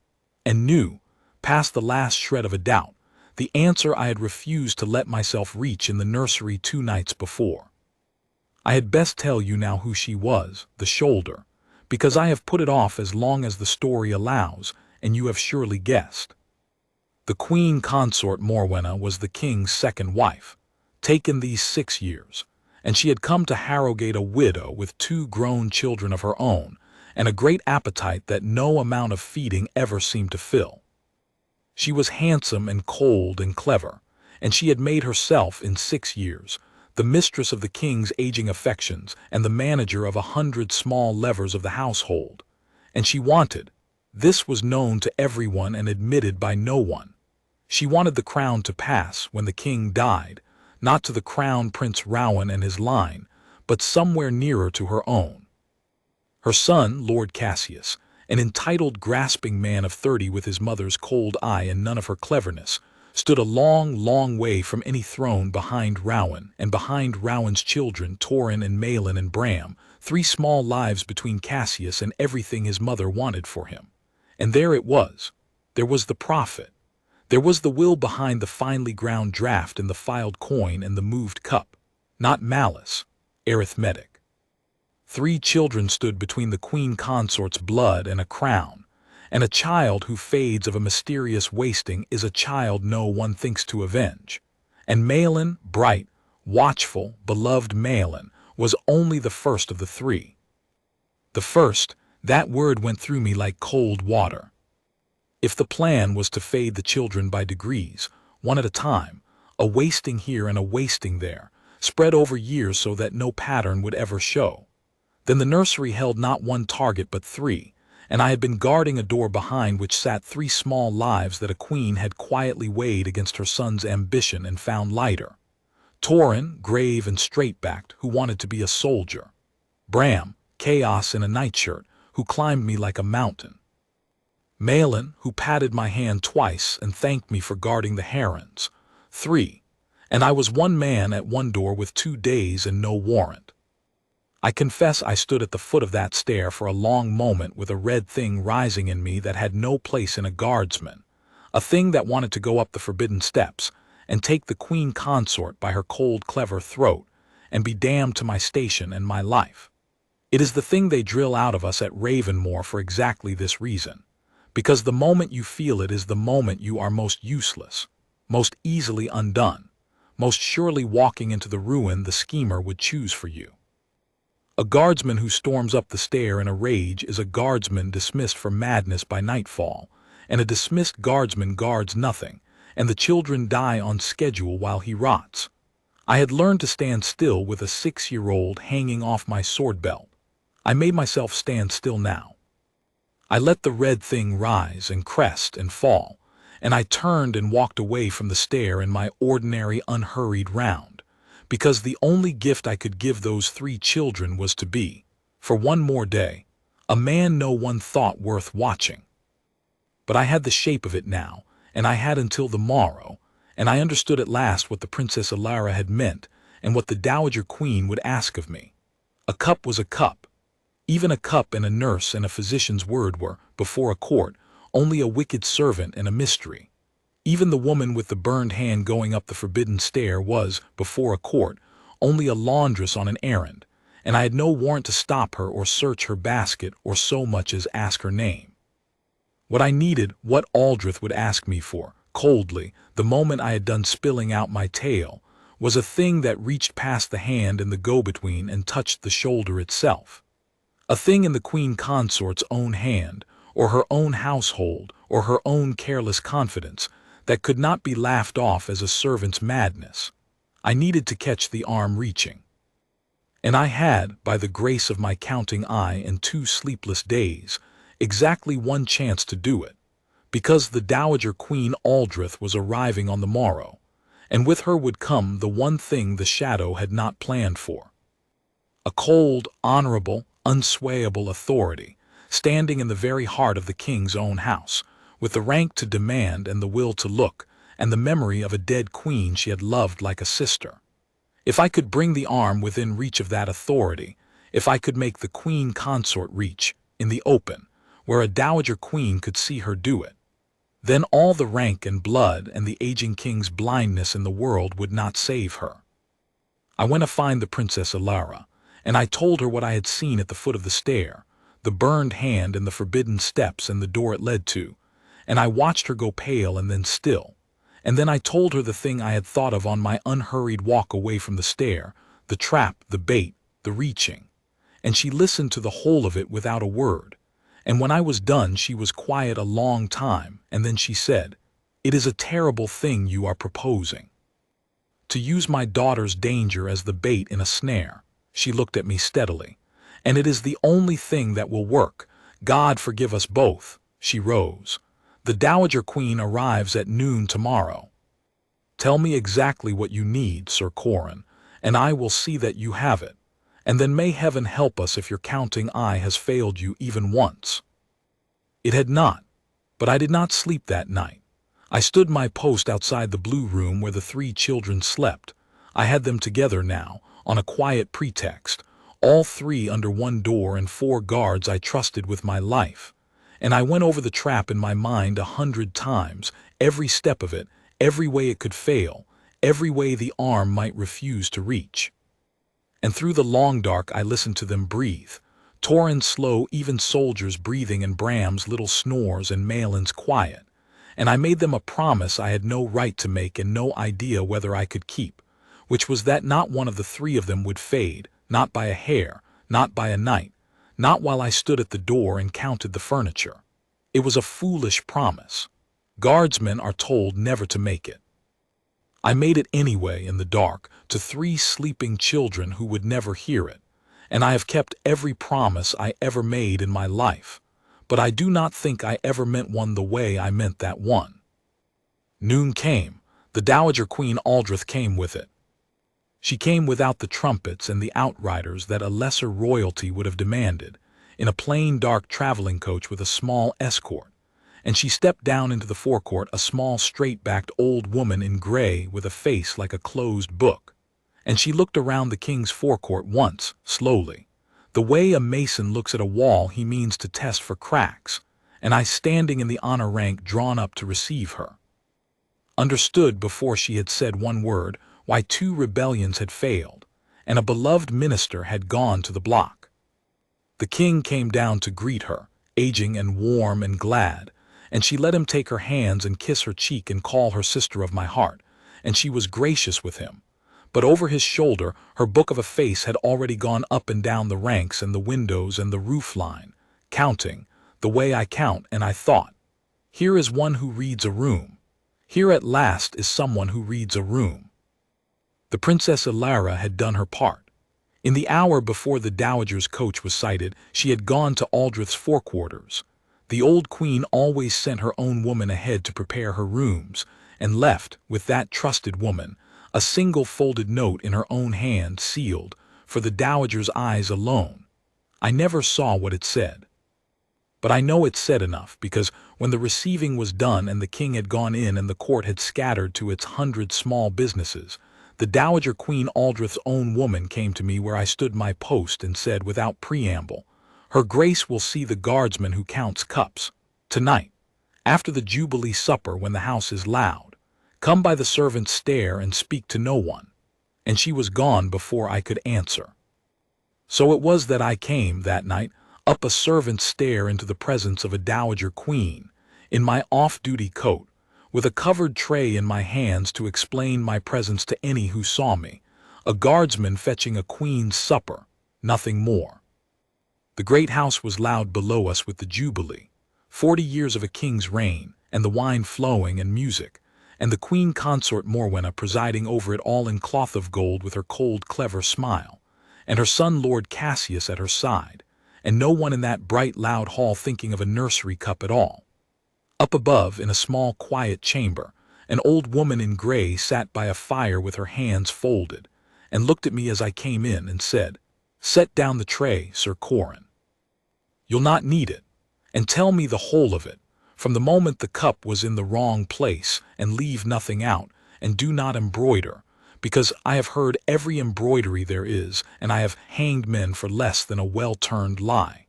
and knew, past the last shred of a doubt, the answer I had refused to let myself reach in the nursery 2 nights before. I had best tell you now who she was, the shoulder, because I have put it off as long as the story allows, and you have surely guessed. The queen consort Morwenna was the king's second wife, taken these 6 years, and she had come to Harrogate a widow with 2 grown children of her own, and a great appetite that no amount of feeding ever seemed to fill. She was handsome and cold and clever, and she had made herself, in 6 years, the mistress of the king's aging affections and the manager of 100 small levers of the household. And she wanted, this was known to everyone and admitted by no one, she wanted the crown to pass when the king died, not to the crown Prince Rowan and his line, but somewhere nearer to her own. Her son, Lord Cassius, an entitled grasping man of 30 with his mother's cold eye and none of her cleverness, stood a long, long way from any throne behind Rowan, and behind Rowan's children, Corren and Maelin and Bram, 3 small lives between Cassius and everything his mother wanted for him. And there it was. There was the profit. There was the will behind the finely ground draft and the filed coin and the moved cup. Not malice, arithmetic. 3 children stood between the queen consort's blood and a crown, and a child who fades of a mysterious wasting is a child no one thinks to avenge. And Maelin, bright, watchful, beloved Maelin, was only the first of the 3. The first, that word went through me like cold water. If the plan was to fade the children by degrees, one at a time, a wasting here and a wasting there, spread over years so that no pattern would ever show, then the nursery held not 1 target but 3, and I had been guarding a door behind which sat 3 small lives that a queen had quietly weighed against her son's ambition and found lighter. Corren, grave and straight-backed, who wanted to be a soldier. Bram, chaos in a nightshirt, who climbed me like a mountain. Maelin, who patted my hand twice and thanked me for guarding the herons. 3. And I was one man at one door with 2 days and no warrant. I confess I stood at the foot of that stair for a long moment with a red thing rising in me that had no place in a guardsman, a thing that wanted to go up the forbidden steps and take the queen consort by her cold, clever throat and be damned to my station and my life. It is the thing they drill out of us at Ravenmoor for exactly this reason, because the moment you feel it is the moment you are most useless, most easily undone, most surely walking into the ruin the schemer would choose for you. A guardsman who storms up the stair in a rage is a guardsman dismissed for madness by nightfall, and a dismissed guardsman guards nothing, and the children die on schedule while he rots. I had learned to stand still with a 6-year-old hanging off my sword belt. I made myself stand still now. I let the red thing rise and crest and fall, and I turned and walked away from the stair in my ordinary unhurried round, because the only gift I could give those 3 children was to be, for one more day, a man no one thought worth watching. But I had the shape of it now, and I had until the morrow, and I understood at last what the Princess Alara had meant and what the Dowager Queen would ask of me. A cup was a cup. Even a cup and a nurse and a physician's word were, before a court, only a wicked servant and a mystery. Even the woman with the burned hand going up the forbidden stair was, before a court, only a laundress on an errand, and I had no warrant to stop her or search her basket or so much as ask her name. What I needed, what Aldreth would ask me for, coldly, the moment I had done spilling out my tale, was a thing that reached past the hand and the go-between and touched the shoulder itself. A thing in the queen consort's own hand, or her own household, or her own careless confidence, that could not be laughed off as a servant's madness. I needed to catch the arm reaching. And I had, by the grace of my counting eye and 2 sleepless days, exactly one chance to do it, because the Dowager Queen Aldreth was arriving on the morrow, and with her would come the one thing the shadow had not planned for. A cold, honorable, unswayable authority, standing in the very heart of the king's own house, with the rank to demand and the will to look, and the memory of a dead queen she had loved like a sister. If I could bring the arm within reach of that authority, if I could make the queen consort reach, in the open, where a dowager queen could see her do it, then all the rank and blood and the aging king's blindness in the world would not save her. I went to find the Princess Alara, and I told her what I had seen at the foot of the stair, the burned hand and the forbidden steps and the door it led to, and I watched her go pale and then still, and then I told her the thing I had thought of on my unhurried walk away from the stair, the trap, the bait, the reaching, and she listened to the whole of it without a word, and when I was done she was quiet a long time, and then she said, "It is a terrible thing you are proposing. To use my daughter's danger as the bait in a snare." She looked at me steadily. "And it is the only thing that will work. God forgive us both." She rose. "The Dowager Queen arrives at noon tomorrow. Tell me exactly what you need, Sir Corren, and I will see that you have it. And then may heaven help us if your counting eye has failed you even once." It had not, but I did not sleep that night. I stood my post outside the blue room where the 3 children slept. I had them together now, on a quiet pretext, all 3 under one door and 4 guards I trusted with my life. And I went over the trap in my mind 100 times, every step of it, every way it could fail, every way the arm might refuse to reach. And through the long dark I listened to them breathe, Torren's slow, even soldiers breathing and Bram's little snores and Maelin's quiet. And I made them a promise I had no right to make and no idea whether I could keep, which was that not one of the 3 of them would fade, not by a hair, not by a night, not while I stood at the door and counted the furniture. It was a foolish promise. Guardsmen are told never to make it. I made it anyway in the dark to 3 sleeping children who would never hear it, and I have kept every promise I ever made in my life, but I do not think I ever meant one the way I meant that one. Noon came. The Dowager Queen Aldreth came with it. She came without the trumpets and the outriders that a lesser royalty would have demanded, in a plain dark traveling coach with a small escort, and she stepped down into the forecourt a small straight-backed old woman in gray with a face like a closed book, and she looked around the king's forecourt once, slowly, The way a mason looks at a wall he means to test for cracks, and I standing in the honor rank drawn up to receive her. Understood before she had said one word why 2 rebellions had failed, and a beloved minister had gone to the block. The king came down to greet her, aging and warm and glad, and she let him take her hands and kiss her cheek and call her sister of my heart, and she was gracious with him. But over his shoulder her book of a face had already gone up and down the ranks and the windows and the roof line, counting, the way I count, and I thought, here is one who reads a room. Here at last is someone who reads a room. The Princess Ilara had done her part. In the hour before the Dowager's coach was sighted, she had gone to Aldreth's forequarters. The old queen always sent her own woman ahead to prepare her rooms, and left, with that trusted woman, a single folded note in her own hand, sealed, for the Dowager's eyes alone. I never saw what it said. But I know it said enough, because when the receiving was done and the king had gone in and the court had scattered to its 100 small businesses, the Dowager Queen Aldreth's own woman came to me where I stood my post and said without preamble, "Her Grace will see the guardsman who counts cups. Tonight, after the jubilee supper when the house is loud, come by the servants' stair and speak to no one." And she was gone before I could answer. So it was that I came, that night, up a servant's stair into the presence of a Dowager Queen, in my off-duty coat, with a covered tray in my hands to explain my presence to any who saw me, a guardsman fetching a queen's supper, nothing more. The great house was loud below us with the jubilee, 40 years of a king's reign, and the wine flowing and music, and the queen consort Morwenna presiding over it all in cloth of gold with her cold, clever smile, and her son Lord Cassius at her side, and no one in that bright, loud hall thinking of a nursery cup at all. Up above, in a small, quiet chamber, an old woman in gray sat by a fire with her hands folded, and looked at me as I came in and said, "Set down the tray, Sir Corren. You'll not need it, and tell me the whole of it, from the moment the cup was in the wrong place, and leave nothing out, and do not embroider, because I have heard every embroidery there is, and I have hanged men for less than a well-turned lie."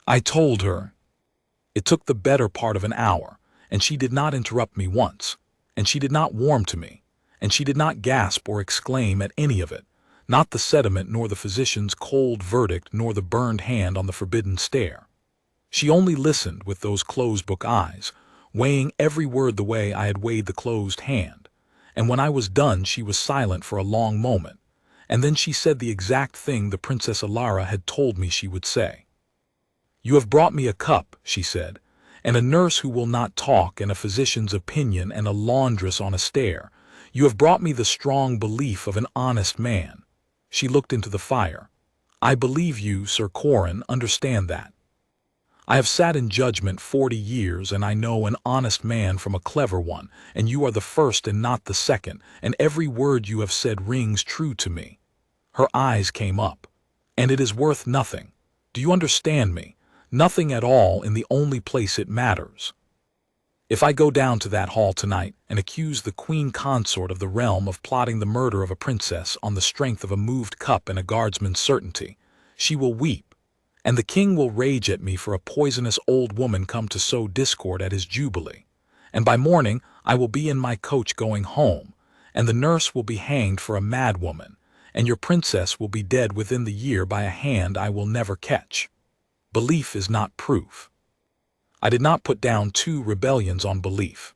I told her. It took the better part of an hour, and she did not interrupt me once, and she did not warm to me, and she did not gasp or exclaim at any of it, not the sediment nor the physician's cold verdict nor the burned hand on the forbidden stair. She only listened with those closed-book eyes, weighing every word the way I had weighed the closed hand, and when I was done she was silent for a long moment, and then she said the exact thing the Princess Ilara had told me she would say. "You have brought me a cup," she said, "and a nurse who will not talk, and a physician's opinion, and a laundress on a stair. You have brought me the strong belief of an honest man." She looked into the fire. "I believe you, Sir Corren, understand that. I have sat in judgment 40 years, and I know an honest man from a clever one, and you are the first and not the second, and every word you have said rings true to me." Her eyes came up. "And it is worth nothing. Do you understand me? Nothing at all in the only place it matters. If I go down to that hall tonight and accuse the queen consort of the realm of plotting the murder of a princess on the strength of a moved cup and a guardsman's certainty, she will weep, and the king will rage at me for a poisonous old woman come to sow discord at his jubilee, and by morning I will be in my coach going home, and the nurse will be hanged for a mad woman, and your princess will be dead within the year by a hand I will never catch. Belief is not proof. I did not put down 2 rebellions on belief.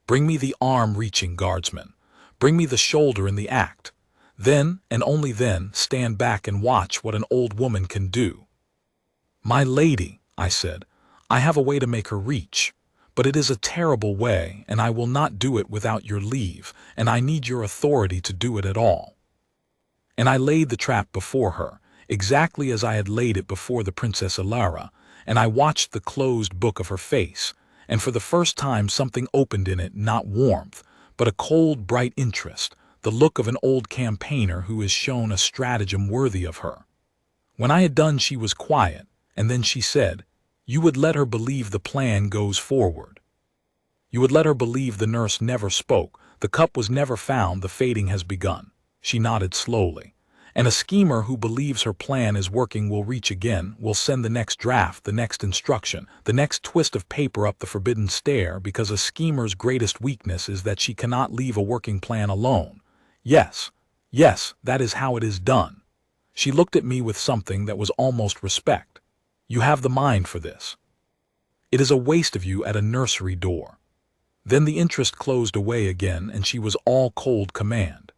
Bring me the arm-reaching guardsman. Bring me the shoulder in the act. Then, and only then, stand back and watch what an old woman can do." "My lady," I said, "I have a way to make her reach, but it is a terrible way, and I will not do it without your leave, and I need your authority to do it at all." And I laid the trap before her, exactly as I had laid it before the Princess Ilara, and I watched the closed book of her face, and for the first time something opened in it, not warmth, but a cold, bright interest, the look of an old campaigner who has shown a stratagem worthy of her. When I had done she was quiet, and then she said, "You would let her believe the plan goes forward. You would let her believe the nurse never spoke, the cup was never found, the fading has begun." She nodded slowly. And a schemer who believes her plan is working will reach again, will send the next draft, the next instruction, the next twist of paper up the forbidden stair, because a schemer's greatest weakness is that she cannot leave a working plan alone. Yes, yes, that is how it is done. She looked at me with something that was almost respect. You have the mind for this. It is a waste of you at a nursery door. Then the interest closed away again, and she was all cold command.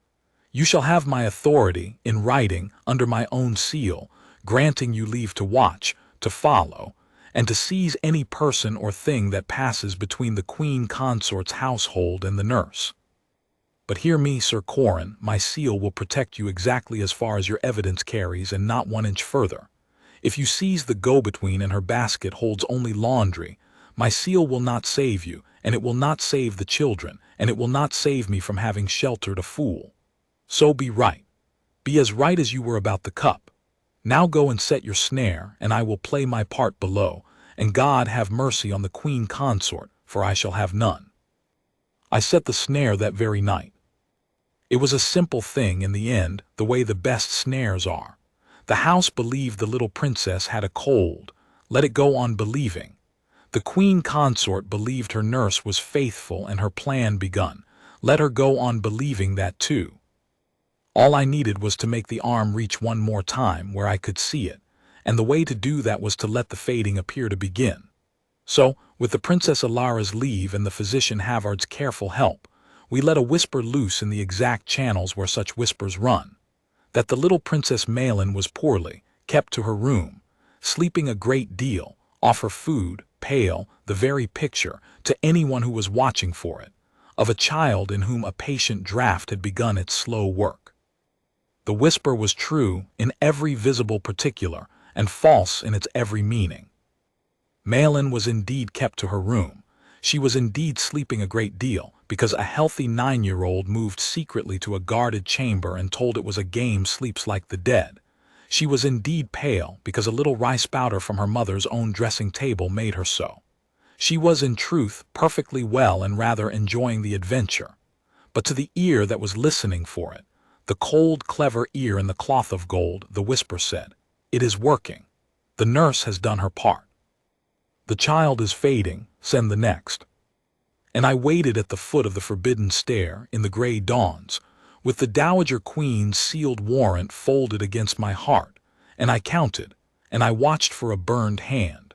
You shall have my authority, in writing, under my own seal, granting you leave to watch, to follow, and to seize any person or thing that passes between the queen consort's household and the nurse. But hear me, Sir Corren, my seal will protect you exactly as far as your evidence carries, and not 1 inch further. If you seize the go-between and her basket holds only laundry, my seal will not save you, and it will not save the children, and it will not save me from having sheltered a fool. So be right. Be as right as you were about the cup. Now go and set your snare, and I will play my part below, and God have mercy on the queen consort, for I shall have none. I set the snare that very night. It was a simple thing in the end, the way the best snares are. The house believed the little princess had a cold. Let it go on believing. The queen consort believed her nurse was faithful and her plan begun. Let her go on believing that too. All I needed was to make the arm reach one more time where I could see it, and the way to do that was to let the fading appear to begin. So, with the Princess Alara's leave and the physician Havard's careful help, we let a whisper loose in the exact channels where such whispers run. That the little Princess Maelin was poorly, kept to her room, sleeping a great deal, off her food, pale, the very picture, to anyone who was watching for it, of a child in whom a patient draught had begun its slow work. The whisper was true in every visible particular, and false in its every meaning. Maelin was indeed kept to her room. She was indeed sleeping a great deal, because a healthy 9-year-old moved secretly to a guarded chamber and told it was a game sleeps like the dead. She was indeed pale, because a little rice powder from her mother's own dressing table made her so. She was in truth perfectly well and rather enjoying the adventure. But to the ear that was listening for it, the cold, clever ear in the cloth of gold, the whisper said, "It is working. The nurse has done her part. The child is fading, send the next." And I waited at the foot of the forbidden stair in the gray dawns, with the Dowager Queen's sealed warrant folded against my heart, and I counted, and I watched for a burned hand.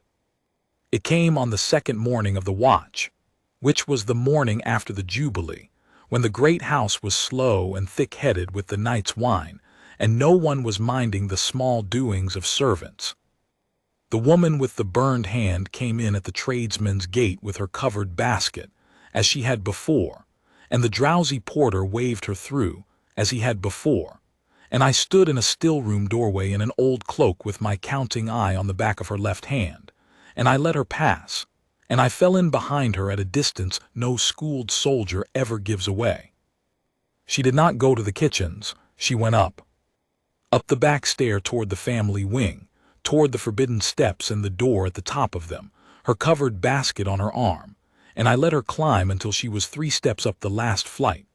It came on the second morning of the watch, which was the morning after the jubilee, when the great house was slow and thick-headed with the night's wine, and no one was minding the small doings of servants. The woman with the burned hand came in at the tradesman's gate with her covered basket, as she had before, and the drowsy porter waved her through, as he had before, and I stood in a still-room doorway in an old cloak with my counting eye on the back of her left hand, and I let her pass, and I fell in behind her at a distance no schooled soldier ever gives away. She did not go to the kitchens, she went up the back stair toward the family wing, toward the forbidden steps and the door at the top of them, her covered basket on her arm, and I let her climb until she was 3 steps up the last flight,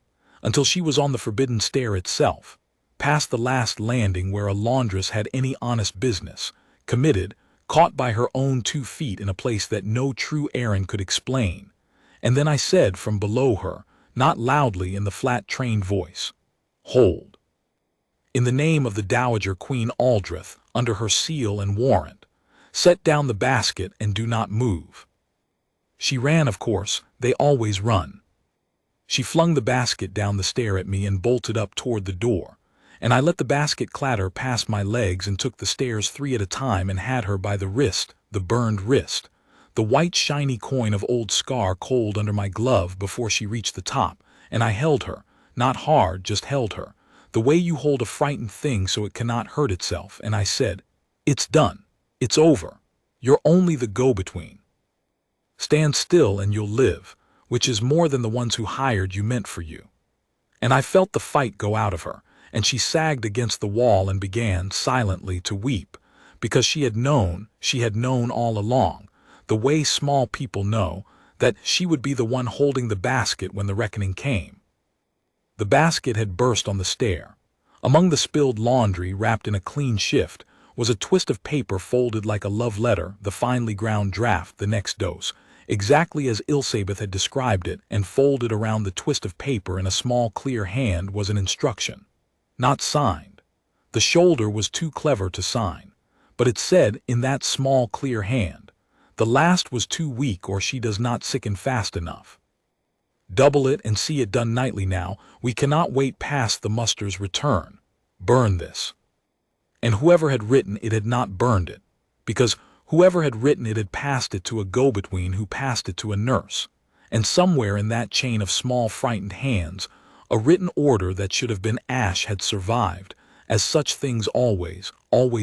until she was on the forbidden stair itself, past the last landing where a laundress had any honest business, committed, caught by her own 2 feet in a place that no true errand could explain. And then I said from below her, not loudly in the flat trained voice, "Hold. In the name of the Dowager Queen Aldreth, under her seal and warrant, set down the basket and do not move." She ran, of course, they always run. She flung the basket down the stair at me and bolted up toward the door, and I let the basket clatter past my legs and took the stairs 3 at a time and had her by the wrist, the burned wrist, the white shiny coin of old scar cold under my glove before she reached the top, and I held her, not hard, just held her, the way you hold a frightened thing so it cannot hurt itself, and I said, "It's done. It's over. You're only the go-between. Stand still and you'll live, which is more than the ones who hired you meant for you." And I felt the fight go out of her, and she sagged against the wall and began, silently, to weep, because she had known all along, the way small people know, that she would be the one holding the basket when the reckoning came. The basket had burst on the stair. Among the spilled laundry wrapped in a clean shift was a twist of paper folded like a love letter, the finely ground draft, the next dose, exactly as Ilsabeth had described it, and folded around the twist of paper in a small clear hand was an instruction. Not signed. The shoulder was too clever to sign, but it said in that small clear hand, "The last was too weak, or she does not sicken fast enough. Double it and see it done nightly now. We cannot wait past the muster's return. Burn this." And whoever had written it had not burned it, because whoever had written it had passed it to a go-between who passed it to a nurse, and somewhere in that chain of small frightened hands, a written order that should have been ash had survived, as such things always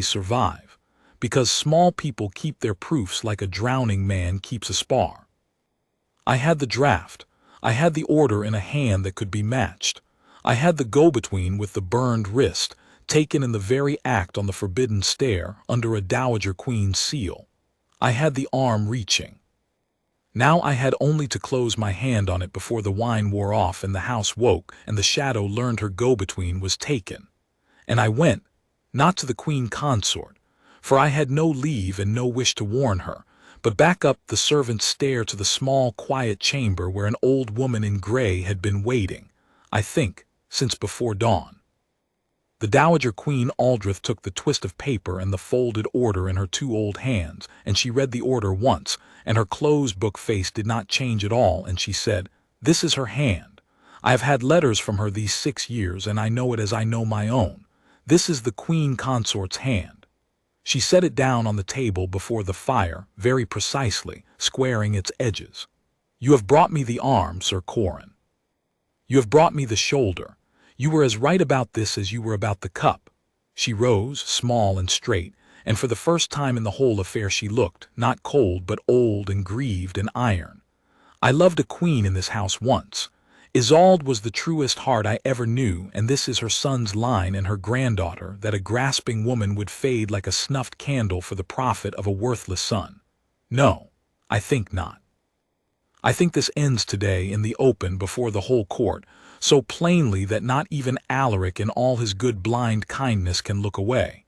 survive, because small people keep their proofs like a drowning man keeps a spar. I had the draft. I had the order in a hand that could be matched. I had the go-between with the burned wrist, taken in the very act on the forbidden stair under a Dowager Queen's seal. I had the arm reaching. Now I had only to close my hand on it before the wine wore off and the house woke and the shadow learned her go-between was taken. And I went, not to the Queen Consort, for I had no leave and no wish to warn her, but back up the servant's stair to the small, quiet chamber where an old woman in gray had been waiting, I think, since before dawn. The Dowager Queen Aldreth took the twist of paper and the folded order in her two old hands, and she read the order once, and her closed book face did not change at all, and she said, "This is her hand. I have had letters from her these 6 years, and I know it as I know my own. This is the Queen Consort's hand." She set it down on the table before the fire, very precisely, squaring its edges. "You have brought me the arm, Sir Corren. You have brought me the shoulder. You were as right about this as you were about the cup." She rose, small and straight, and for the first time in the whole affair she looked, not cold, but old and grieved and iron. "I loved a queen in this house once. Isolde was the truest heart I ever knew, and this is her son's line and her granddaughter, that a grasping woman would fade like a snuffed candle for the profit of a worthless son. No, I think not. I think this ends today in the open before the whole court, so plainly that not even Alaric in all his good blind kindness can look away."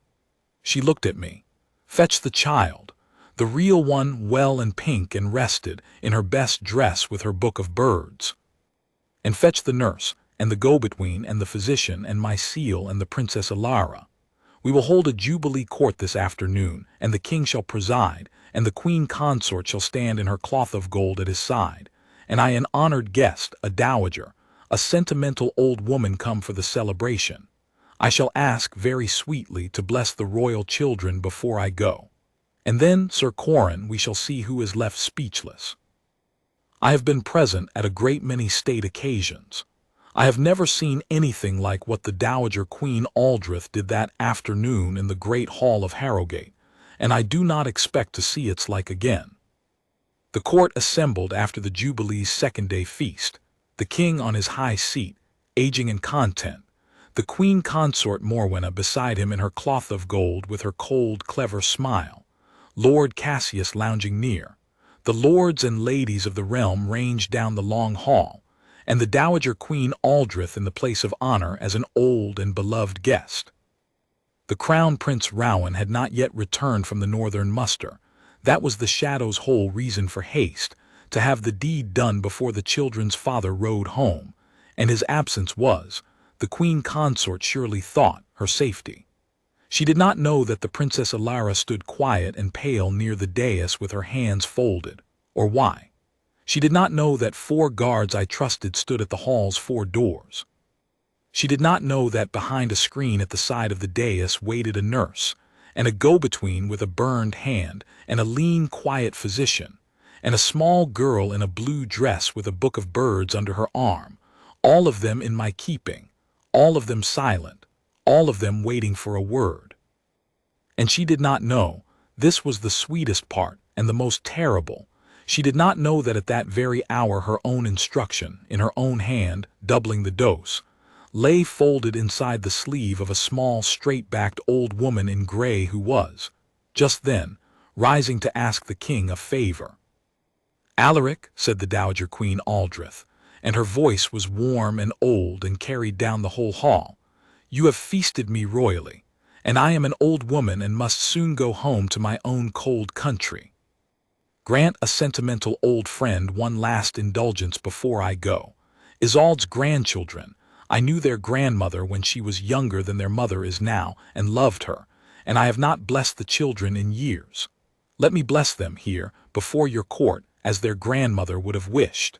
She looked at me. "Fetch the child, the real one, well and pink and rested, in her best dress with her book of birds. And fetch the nurse, and the go-between, and the physician, and my seal, and the Princess Alara. We will hold a jubilee court this afternoon, and the king shall preside, and the queen consort shall stand in her cloth of gold at his side, and I an honored guest, a dowager, a sentimental old woman come for the celebration. I shall ask very sweetly to bless the royal children before I go. And then, Sir Corren, we shall see who is left speechless. I have been present at a great many state occasions. I have never seen anything like what the Dowager Queen Aldreth did that afternoon in the great hall of Harrogate, and I do not expect to see its like again." The court assembled after the Jubilee's second-day feast, the king on his high seat, aging and content, the queen consort Morwenna beside him in her cloth of gold with her cold, clever smile, Lord Cassius lounging near, the lords and ladies of the realm ranged down the long hall, and the Dowager Queen Aldreth in the place of honor as an old and beloved guest. The Crown Prince Rowan had not yet returned from the northern muster. That was the shadow's whole reason for haste, to have the deed done before the children's father rode home, and his absence was, the queen consort surely thought, her safety. She did not know that the Princess Alara stood quiet and pale near the dais with her hands folded, or why. She did not know that 4 guards I trusted stood at the hall's 4 doors. She did not know that behind a screen at the side of the dais waited a nurse, and a go-between with a burned hand, and a lean, quiet physician, and a small girl in a blue dress with a book of birds under her arm, all of them in my keeping, all of them silent, all of them waiting for a word. And she did not know, this was the sweetest part and the most terrible, she did not know that at that very hour her own instruction, in her own hand, doubling the dose, lay folded inside the sleeve of a small, straight-backed old woman in gray who was, just then, rising to ask the king a favor. "Alaric," said the Dowager Queen Aldreth, and her voice was warm and old and carried down the whole hall, You have feasted me royally, and I am an old woman and must soon go home to my own cold country. Grant a sentimental old friend one last indulgence before I go. Isolde's grandchildren. I knew their grandmother when she was younger than their mother is now, and loved her, and I have not blessed the children in years. Let me bless them here, before your court, as their grandmother would have wished.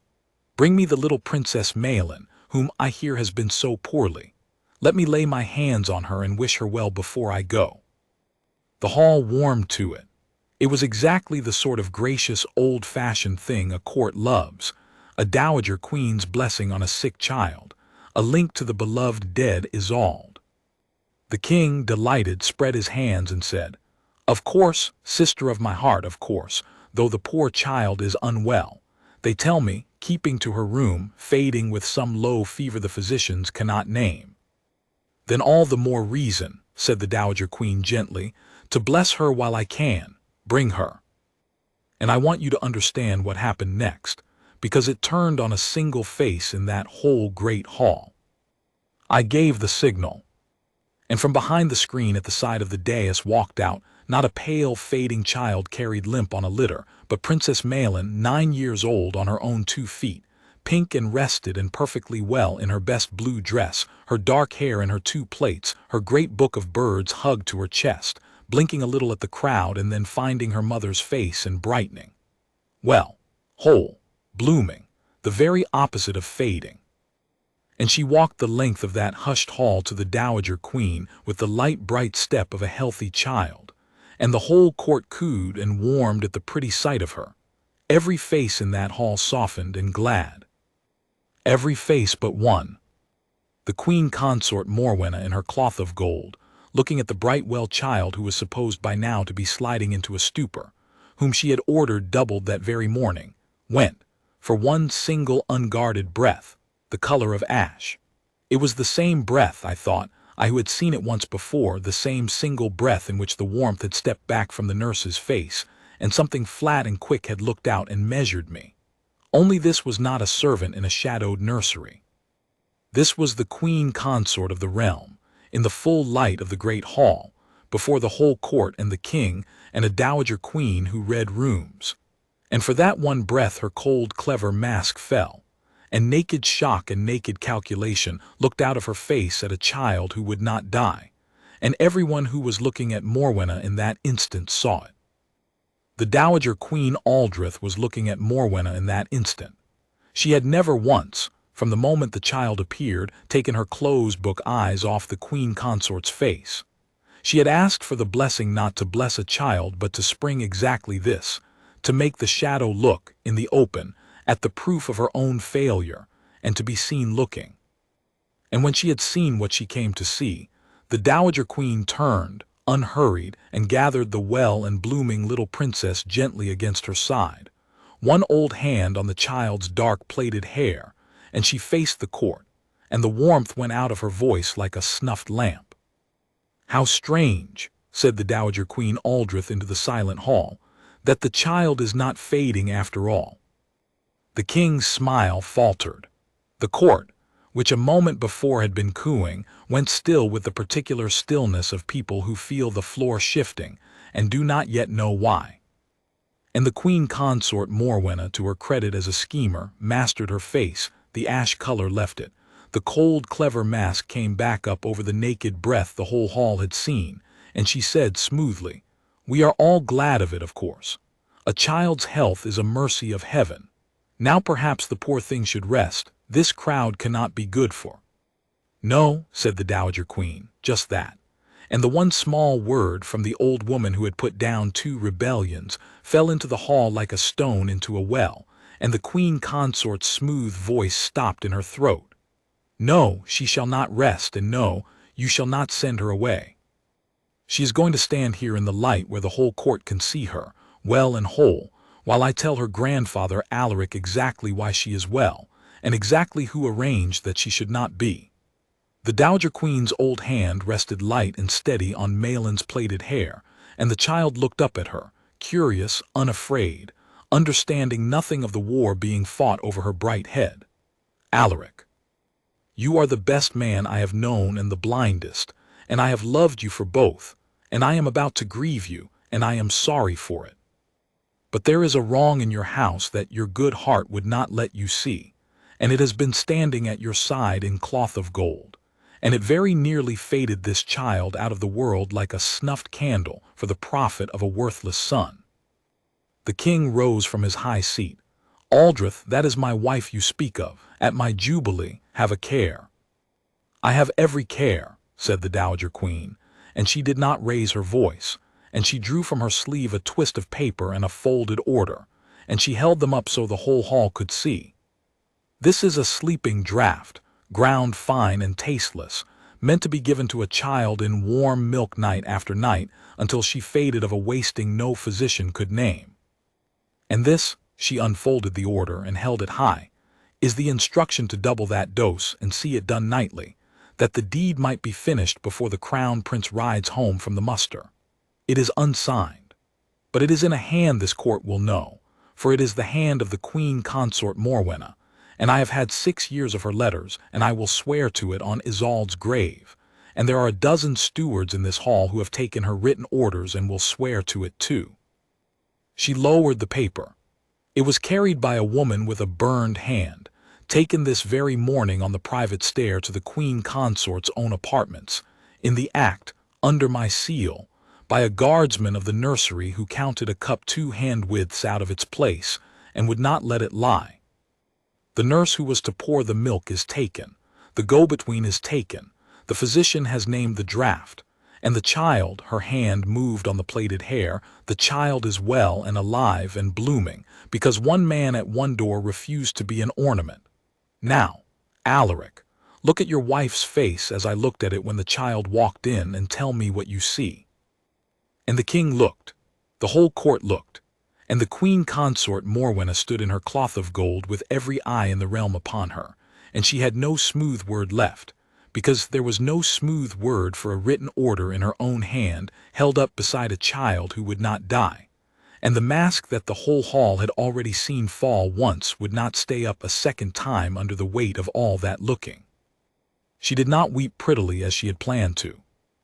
Bring me the little Princess Maelin, whom I hear has been so poorly. Let me lay my hands on her and wish her well before I go. The hall warmed to it. It was exactly the sort of gracious, old-fashioned thing a court loves, a dowager queen's blessing on a sick child, a link to the beloved dead Isolde. The king, delighted, spread his hands and said, "Of course, sister of my heart, of course, though the poor child is unwell. They tell me, keeping to her room, fading with some low fever the physicians cannot name." "Then all the more reason," said the Dowager Queen gently, "to bless her while I can. Bring her." And I want you to understand what happened next, because it turned on a single face in that whole great hall. I gave the signal, and from behind the screen at the side of the dais walked out, not a pale, fading child carried limp on a litter, but Princess Maelin, 9 years old, on her own 2 feet, pink and rested and perfectly well in her best blue dress, her dark hair in her 2 plaits, her great book of birds hugged to her chest, blinking a little at the crowd and then finding her mother's face and brightening. Well, whole, blooming, the very opposite of fading. And she walked the length of that hushed hall to the Dowager Queen with the light, bright step of a healthy child, and the whole court cooed and warmed at the pretty sight of her. Every face in that hall softened and glad. Every face but one. The queen consort Morwenna in her cloth of gold, looking at the bright well child who was supposed by now to be sliding into a stupor, whom she had ordered doubled that very morning, went, for one single unguarded breath, the color of ash. It was the same breath, I thought, I who had seen it once before, the same single breath in which the warmth had stepped back from the nurse's face, and something flat and quick had looked out and measured me. Only this was not a servant in a shadowed nursery. This was the queen consort of the realm, in the full light of the great hall, before the whole court and the king and a dowager queen who read rooms. And for that one breath her cold, clever mask fell, and naked shock and naked calculation looked out of her face at a child who would not die, and everyone who was looking at Morwenna in that instant saw it. The Dowager Queen Aldreth was looking at Morwenna in that instant. She had never once, from the moment the child appeared, taken her closed-book eyes off the queen consort's face. She had asked for the blessing not to bless a child but to spring exactly this, to make the shadow look, in the open, at the proof of her own failure, and to be seen looking. And when she had seen what she came to see, the Dowager Queen turned, unhurried, and gathered the well and blooming little princess gently against her side, one old hand on the child's dark plaited hair, and she faced the court, and the warmth went out of her voice like a snuffed lamp. "How strange," said the Dowager Queen Aldreth into the silent hall, "that the child is not fading after all." The king's smile faltered. The court, which a moment before had been cooing, went still with the particular stillness of people who feel the floor shifting and do not yet know why. And the queen consort Morwenna, to her credit as a schemer, mastered her face. The ash color left it. The cold, clever mask came back up over the naked breath the whole hall had seen, and she said smoothly, "We are all glad of it, of course. A child's health is a mercy of heaven. Now perhaps the poor thing should rest. This crowd cannot be good for." "No," said the Dowager Queen, "just that." And the one small word from the old woman who had put down 2 rebellions fell into the hall like a stone into a well, and the queen consort's smooth voice stopped in her throat. "No, she shall not rest, and no, you shall not send her away. She is going to stand here in the light where the whole court can see her, well and whole, while I tell her grandfather Alaric exactly why she is well, and exactly who arranged that she should not be." The Dowager Queen's old hand rested light and steady on Maelin's plaited hair, and the child looked up at her, curious, unafraid, understanding nothing of the war being fought over her bright head. "Alaric." You are the best man I have known and the blindest, and I have loved you for both, and I am about to grieve you, and I am sorry for it. But there is a wrong in your house that your good heart would not let you see, and it has been standing at your side in cloth of gold, and it very nearly faded this child out of the world like a snuffed candle for the profit of a worthless son. The king rose from his high seat. Aldreth, that is my wife you speak of. At my jubilee, have a care. I have every care, said the Dowager Queen, and she did not raise her voice, and she drew from her sleeve a twist of paper and a folded order, and she held them up so the whole hall could see. This is a sleeping draught, ground fine and tasteless, meant to be given to a child in warm milk night after night until she faded of a wasting no physician could name. And this, she unfolded the order and held it high, is the instruction to double that dose and see it done nightly, that the deed might be finished before the crown prince rides home from the muster. It is unsigned, but it is in a hand this court will know, for it is the hand of the queen consort Morwenna, and I have had 6 years of her letters, and I will swear to it on Isolde's grave, and there are a dozen stewards in this hall who have taken her written orders and will swear to it too. She lowered the paper. It was carried by a woman with a burned hand, taken this very morning on the private stair to the queen consort's own apartments, in the act, under my seal, by a guardsman of the nursery who counted a cup 2 hand-widths out of its place, and would not let it lie. The nurse who was to pour the milk is taken, the go-between is taken, the physician has named the draught, and the child, her hand moved on the plaited hair, the child is well and alive and blooming, because one man at one door refused to be an ornament. Now, Alaric, look at your wife's face as I looked at it when the child walked in and tell me what you see. And the king looked, the whole court looked, and the queen consort Morwenna stood in her cloth of gold with every eye in the realm upon her, and she had no smooth word left, because there was no smooth word for a written order in her own hand held up beside a child who would not die, and the mask that the whole hall had already seen fall once would not stay up a second time under the weight of all that looking. She did not weep prettily as she had planned to.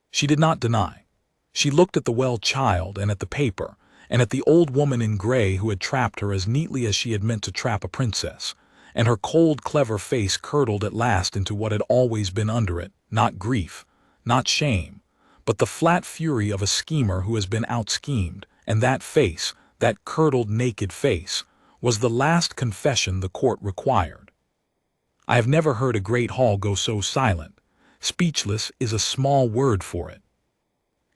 She did not deny. She looked at the well child and at the paper, and at the old woman in gray who had trapped her as neatly as she had meant to trap a princess, and her cold, clever face curdled at last into what had always been under it, not grief, not shame, but the flat fury of a schemer who has been out-schemed, and that face, that curdled, naked face, was the last confession the court required. I have never heard a great hall go so silent. Speechless is a small word for it.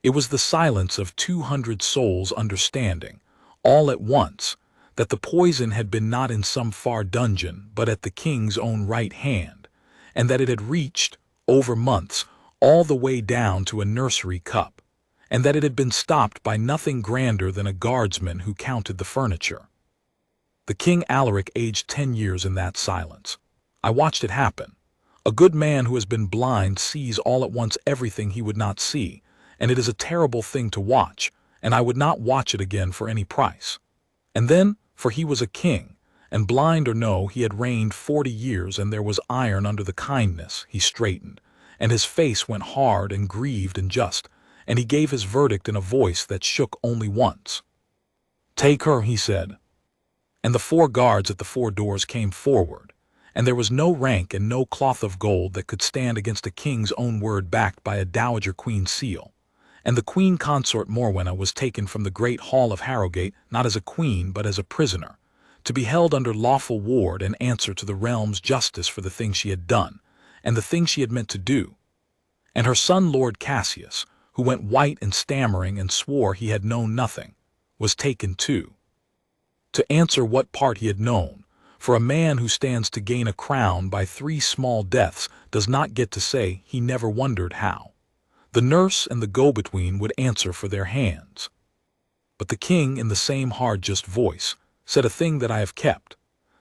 It was the silence of 200 souls understanding, all at once, that the poison had been not in some far dungeon, but at the king's own right hand, and that it had reached, over months, all the way down to a nursery cup, and that it had been stopped by nothing grander than a guardsman who counted the furniture. The King Alaric aged 10 years in that silence. I watched it happen. A good man who has been blind sees all at once everything he would not see, and it is a terrible thing to watch, and I would not watch it again for any price. And then, for he was a king, and blind or no, he had reigned 40 years, and there was iron under the kindness, he straightened, and his face went hard and grieved and just, and he gave his verdict in a voice that shook only once. "Take her," he said. And the 4 guards at the 4 doors came forward, and there was no rank and no cloth of gold that could stand against a king's own word backed by a Dowager Queen seal. And the queen consort Morwenna was taken from the great hall of Harrowgate not as a queen but as a prisoner, to be held under lawful ward and answer to the realm's justice for the thing she had done, and the thing she had meant to do. And her son Lord Cassius, who went white and stammering and swore he had known nothing, was taken too, to answer what part he had known, for a man who stands to gain a crown by 3 small deaths does not get to say he never wondered how. The nurse and the go-between would answer for their hands. But the king, in the same hard-just voice, said a thing that I have kept,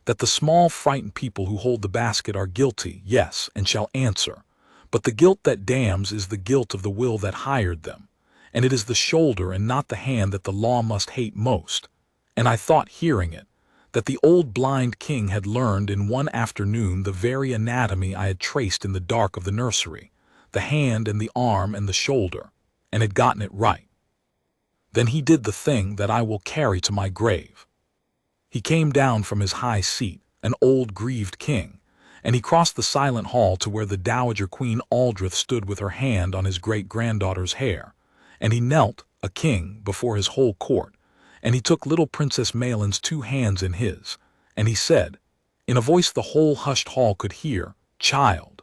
that the small frightened people who hold the basket are guilty, yes, and shall answer, but the guilt that damns is the guilt of the will that hired them, and it is the shoulder and not the hand that the law must hate most. And I thought, hearing it, that the old blind king had learned in one afternoon the very anatomy I had traced in the dark of the nursery, the hand and the arm and the shoulder, and had gotten it right. Then he did the thing that I will carry to my grave. He came down from his high seat, an old grieved king, and he crossed the silent hall to where the Dowager Queen Aldreth stood with her hand on his great-granddaughter's hair, and he knelt, a king, before his whole court, and he took little Princess Maelin's 2 hands in his, and he said, in a voice the whole hushed hall could hear, "Child,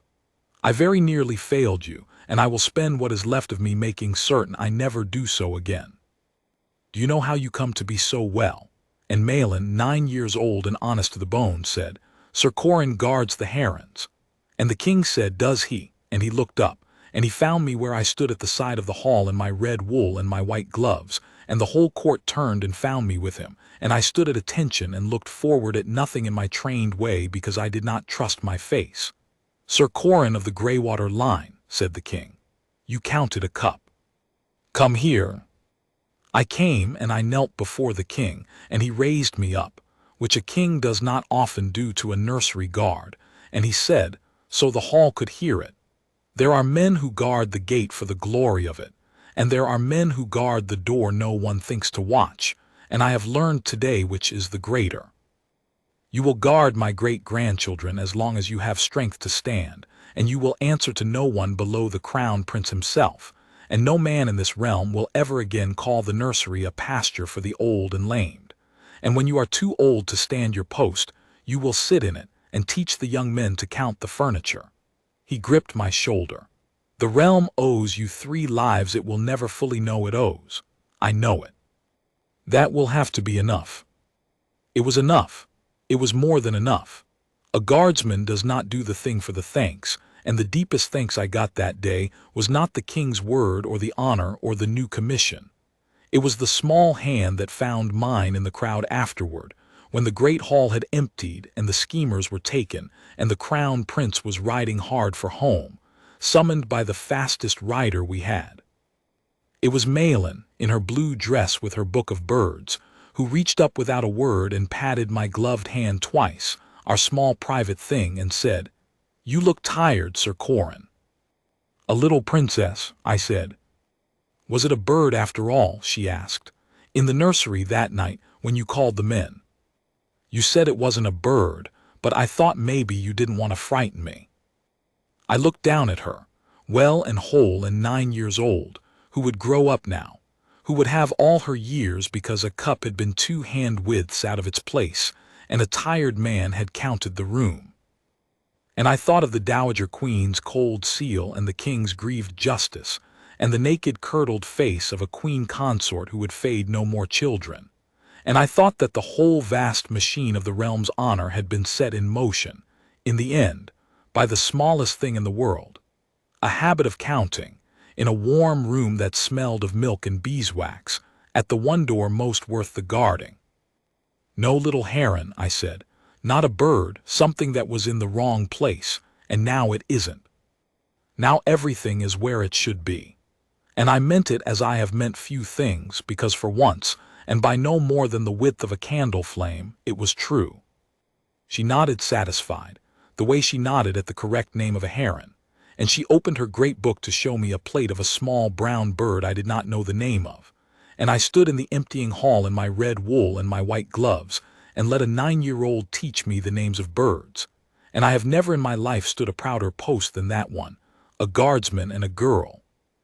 I very nearly failed you, and I will spend what is left of me making certain I never do so again. Do you know how you come to be so well?" And Maelin, 9 years old and honest to the bone, said, "Sir Corren guards the herons." And the king said, "Does he?" And he looked up, and he found me where I stood at the side of the hall in my red wool and my white gloves, and the whole court turned and found me with him, and I stood at attention and looked forward at nothing in my trained way because I did not trust my face. "Sir Corren of the Greywater line," said the king, "you counted a cup. Come here." I came, and I knelt before the king, and he raised me up, which a king does not often do to a nursery guard, and he said, so the hall could hear it, "There are men who guard the gate for the glory of it, and there are men who guard the door no one thinks to watch, and I have learned today which is the greater. You will guard my great-grandchildren as long as you have strength to stand, and you will answer to no one below the crown prince himself, and no man in this realm will ever again call the nursery a pasture for the old and lamed. And when you are too old to stand your post, you will sit in it and teach the young men to count the furniture." He gripped my shoulder. "The realm owes you 3 lives it will never fully know it owes. I know it. That will have to be enough." It was enough. It was more than enough. A guardsman does not do the thing for the thanks, and the deepest thanks I got that day was not the king's word or the honor or the new commission. It was the small hand that found mine in the crowd afterward, when the great hall had emptied and the schemers were taken, and the crown prince was riding hard for home, summoned by the fastest rider we had. It was Maelin, in her blue dress with her book of birds, who reached up without a word and patted my gloved hand twice, our small private thing, and said, "You look tired, Sir Corren." "A little, princess," I said. "Was it a bird after all?" she asked. "In the nursery that night when you called the men. You said it wasn't a bird, but I thought maybe you didn't want to frighten me." I looked down at her, well and whole and 9 years old, who would grow up now, who would have all her years because a cup had been 2 hand-widths out of its place, and a tired man had counted the room. And I thought of the Dowager Queen's cold seal and the king's grieved justice, and the naked curdled face of a queen consort who would fade no more children. And I thought that the whole vast machine of the realm's honor had been set in motion, in the end, by the smallest thing in the world, a habit of counting, in a warm room that smelled of milk and beeswax, at the one door most worth the guarding. "No little heron," I said. "Not a bird, something that was in the wrong place, and now it isn't. Now everything is where it should be." And I meant it as I have meant few things, because for once, and by no more than the width of a candle flame, it was true. She nodded satisfied, the way she nodded at the correct name of a heron, and she opened her great book to show me a plate of a small brown bird I did not know the name of, and I stood in the emptying hall in my red wool and my white gloves, and let a 9-year-old teach me the names of birds, and I have never in my life stood a prouder post than that one, a guardsman and a girl,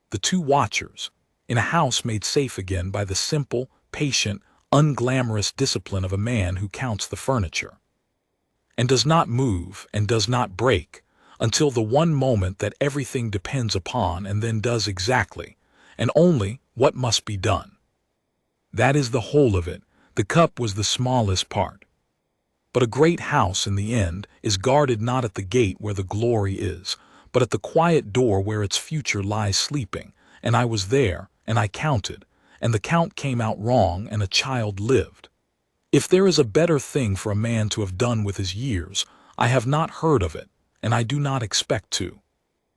the 2 watchers, in a house made safe again by the simple, patient, unglamorous discipline of a man who counts the furniture, and does not move and does not break until the one moment that everything depends upon, and then does exactly, and only, what must be done. That is the whole of it. The cup was the smallest part. But a great house, in the end, is guarded not at the gate where the glory is, but at the quiet door where its future lies sleeping, and I was there, and I counted, and the count came out wrong, and a child lived. If there is a better thing for a man to have done with his years, I have not heard of it, and I do not expect to.